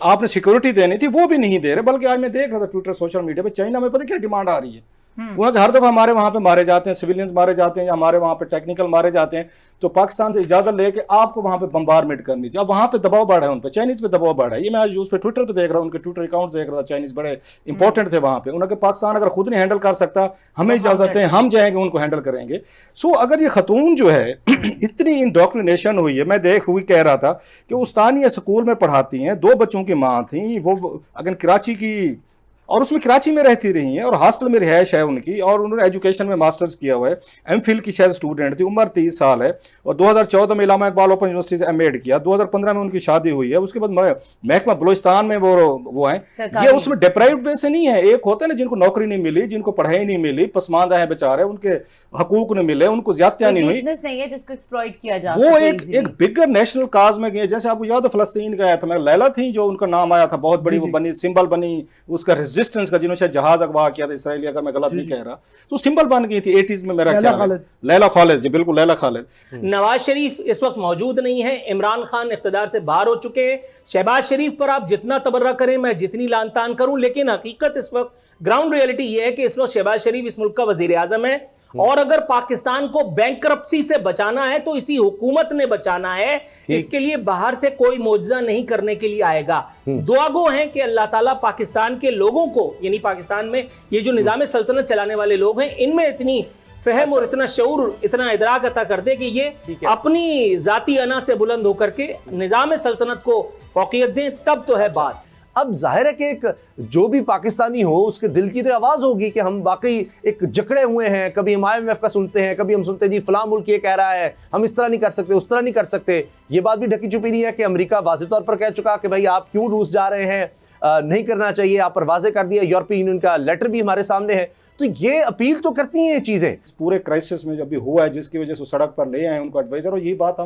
आपने सिक्योरिटी देनी थी, वो भी नहीं दे रहे। बल्कि आज मैं देख रहा था ट्विटर, सोशल मीडिया पे, चाइना में पता क्या डिमांड आ रही है। उन्होंने हर दफ़ा हमारे वहाँ पे मारे जाते हैं, सिविलियंस मारे जाते हैं, या हमारे वहाँ पे टेक्निकल मारे जाते हैं, तो पाकिस्तान से इजाज़त लेके आपको वहाँ पे बम्बारमेंट करनी चाहिए। अब वहाँ पे दबाव बढ़ा है, उन पर चाइनीज़ पे दबाव बढ़ा है। ये मैं आज उस पर ट्विटर पे देख रहा हूँ, उनके ट्विटर अकाउंट देख रहा था, चाइनीज़ बड़े इंपॉर्टेंट थे वहाँ पे। उन्होंने पाकिस्तान अगर खुद नहीं हैंडल कर सकता, हमें इजाज़त है, हम जाएंगे उनको हैंडल करेंगे। सो अगर ये खतून जो है इतनी इंडोक्ट्रिनेशन हुई है, मैं कह रहा था कि उस्तानिया स्कूल में पढ़ाती हैं, 2 बच्चों की माँ थी, वो अगर कराची की, और उसमें कराची में रहती रही हैं, और हॉस्टल में रिहाइश है उनकी, और उन्होंने एजुकेशन में मास्टर्स किया हुआ है, MPhil की शायद स्टूडेंट थी, उम्र 30 साल है, और 2014 में इलामा इकबाल ओपन यूनिवर्सिटी से MA किया, 2015 में उनकी शादी हुई है। उसके बाद महकमा बलूचिस्तान में वो हैं, ये उसमें डिप्राइव्ड वे से नहीं है। एक होता है ना जिनको नौकरी नहीं मिली, जिनको पढ़ाई नहीं मिली, पसमानदा है बेचारे, उनके हकूक नहीं मिले, उनको ज्यादतियां नहीं हुई, जिसको एक्सप्लॉइट किया जा वो एक बिगर नेशनल काज में गए। जैसे आपको याद है फलस्तीन का आया था, लैला थी जो उनका नाम आया था, बहुत बड़ी वो बनी, सिंबल बनी उसका रेजिस्टेंस का, जिन्होंने जहाज अगवा किया था इसराइली, अगर मैं गलत नहीं कह रहा, तो सिंबल बन गई थी 80s में मेरा ख्याल है। लैला खालिद जी, बिल्कुल लैला खालिद। नवाज शरीफ इस वक्त मौजूद नहीं है, इमरान खान इख्तिदार से बाहर हो चुके हैं। शहबाज शरीफ पर आप जितना तबर्रा करें, मैं जितनी लानतान करूं, लेकिन हकीकत इस वक्त ग्राउंड रियलिटी ये है कि इस वक्त शहबाज शरीफ इस मुल्क का वजीर आजम है, और अगर पाकिस्तान को बैंकरप्सी से बचाना है तो इसी हुकूमत ने बचाना है। इसके लिए बाहर से कोई मौजज़ा नहीं करने के लिए आएगा। दुआगो हैं कि अल्लाह ताला पाकिस्तान के लोगों को, यानी पाकिस्तान में ये जो निज़ाम सल्तनत चलाने वाले लोग हैं, इनमें इतनी फहम और इतना शऊर, इतना इदराक अता कर दे कि ये अपनी जाती अना से बुलंद होकर के निज़ाम सल्तनत को फौकियत दें, तब तो है बात। अब जाहिर है कि एक जो भी पाकिस्तानी हो उसके दिल की तो आवाज़ होगी कि हम वाकई एक जकड़े हुए हैं। कभी हम IMF का सुनते हैं, कभी हम सुनते हैं जी फलां मुल्क ये कह रहा है, हम इस तरह नहीं कर सकते, उस तरह नहीं कर सकते। ये बात भी ढकी छुपी नहीं है कि अमेरिका वाज़ेह तौर पर कह चुका कि भाई आप क्यों रूस जा रहे हैं, नहीं करना चाहिए, आप पर वाज़ेह कर दिया। यूरोपीय यूनियन का लेटर भी हमारे सामने है। तो ये अपील तो करती हैं ये चीज़ें। पूरे क्राइसिस में जब भी हुआ है, जिसकी वजह से सड़क पर ले आए उनको एडवाइजर, और ये बात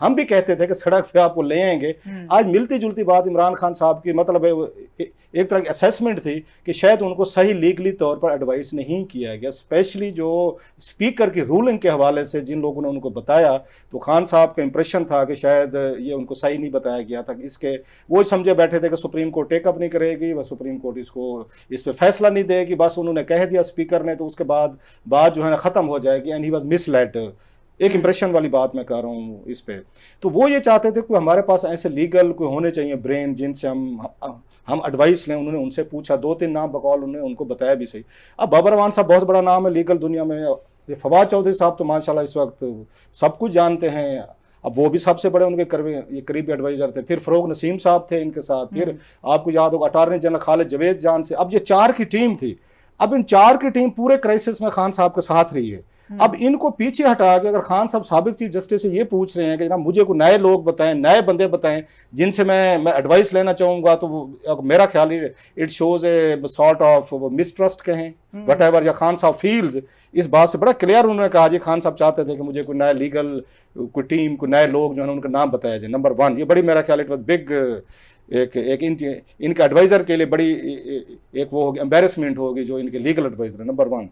हम भी कहते थे कि सड़क पे आपको ले आएंगे। आज मिलती जुलती बात इमरान खान साहब की, मतलब एक तरह की असेसमेंट थी कि शायद उनको सही लीगली तौर पर एडवाइस नहीं किया गया, स्पेशली जो स्पीकर की रूलिंग के हवाले से जिन लोगों ने उनको बताया, तो खान साहब का इंप्रेशन था कि शायद ये उनको सही नहीं बताया गया था। इसके वो समझे बैठे थे कि सुप्रीम कोर्ट टेकअप नहीं करेगी, वह सुप्रीम कोर्ट इस पर फैसला नहीं देगी, बस उन्होंने कह दिया स्पीकर ने, तो उसके बाद बात जो है ना ख़त्म हो जाएगी। एंड ही वाज मिसलेड, एक इंप्रेशन वाली बात मैं कर रहा हूँ इस पे। तो वो ये चाहते थे कि हमारे पास ऐसे लीगल कोई होने चाहिए ब्रेन जिनसे हम एडवाइस लें। उन्होंने उनसे पूछा, 2-3 नाम बकौल उन्होंने उनको बताया भी सही। अब बाबर रवान साहब बहुत बड़ा नाम है लीगल दुनिया में, ये फवाद चौधरी साहब तो माशाल्लाह इस वक्त सब कुछ जानते हैं, अब वो भी सबसे बड़े उनके करीबी एडवाइजर थे। फिर फरोग नसीम साहब थे इनके साथ, फिर आपको याद होगा अटार्नी जनरल खालिद जवेद जान से। अब ये 4 की टीम थी। अब इन 4 की टीम पूरे क्राइसिस में खान साहब के साथ रही है। अब इनको पीछे हटा के अगर खान साहब साबिक चीफ जस्टिस से ये पूछ रहे हैं कि ना मुझे को नए लोग बताएं, नए बंदे बताएं जिनसे मैं एडवाइस लेना चाहूँगा, तो मेरा ख्याल है it shows a sort of mistrust कहें वट एवर, या खान साहब फील्स। इस बात से बड़ा क्लियर उन्होंने कहा जी खान साहब चाहते थे कि मुझे कोई नया लीगल कोई टीम, कोई नए लोग जो है उनका नाम बताया जाए। नंबर 1 ये बड़ी, मेरा ख्याल इट वॉज बिग, एक इनके एडवाइज़र के लिए बड़ी एक वो होगी एम्बेरसमेंट होगी जो इनके लीगल एडवाइज़र है। नंबर 1।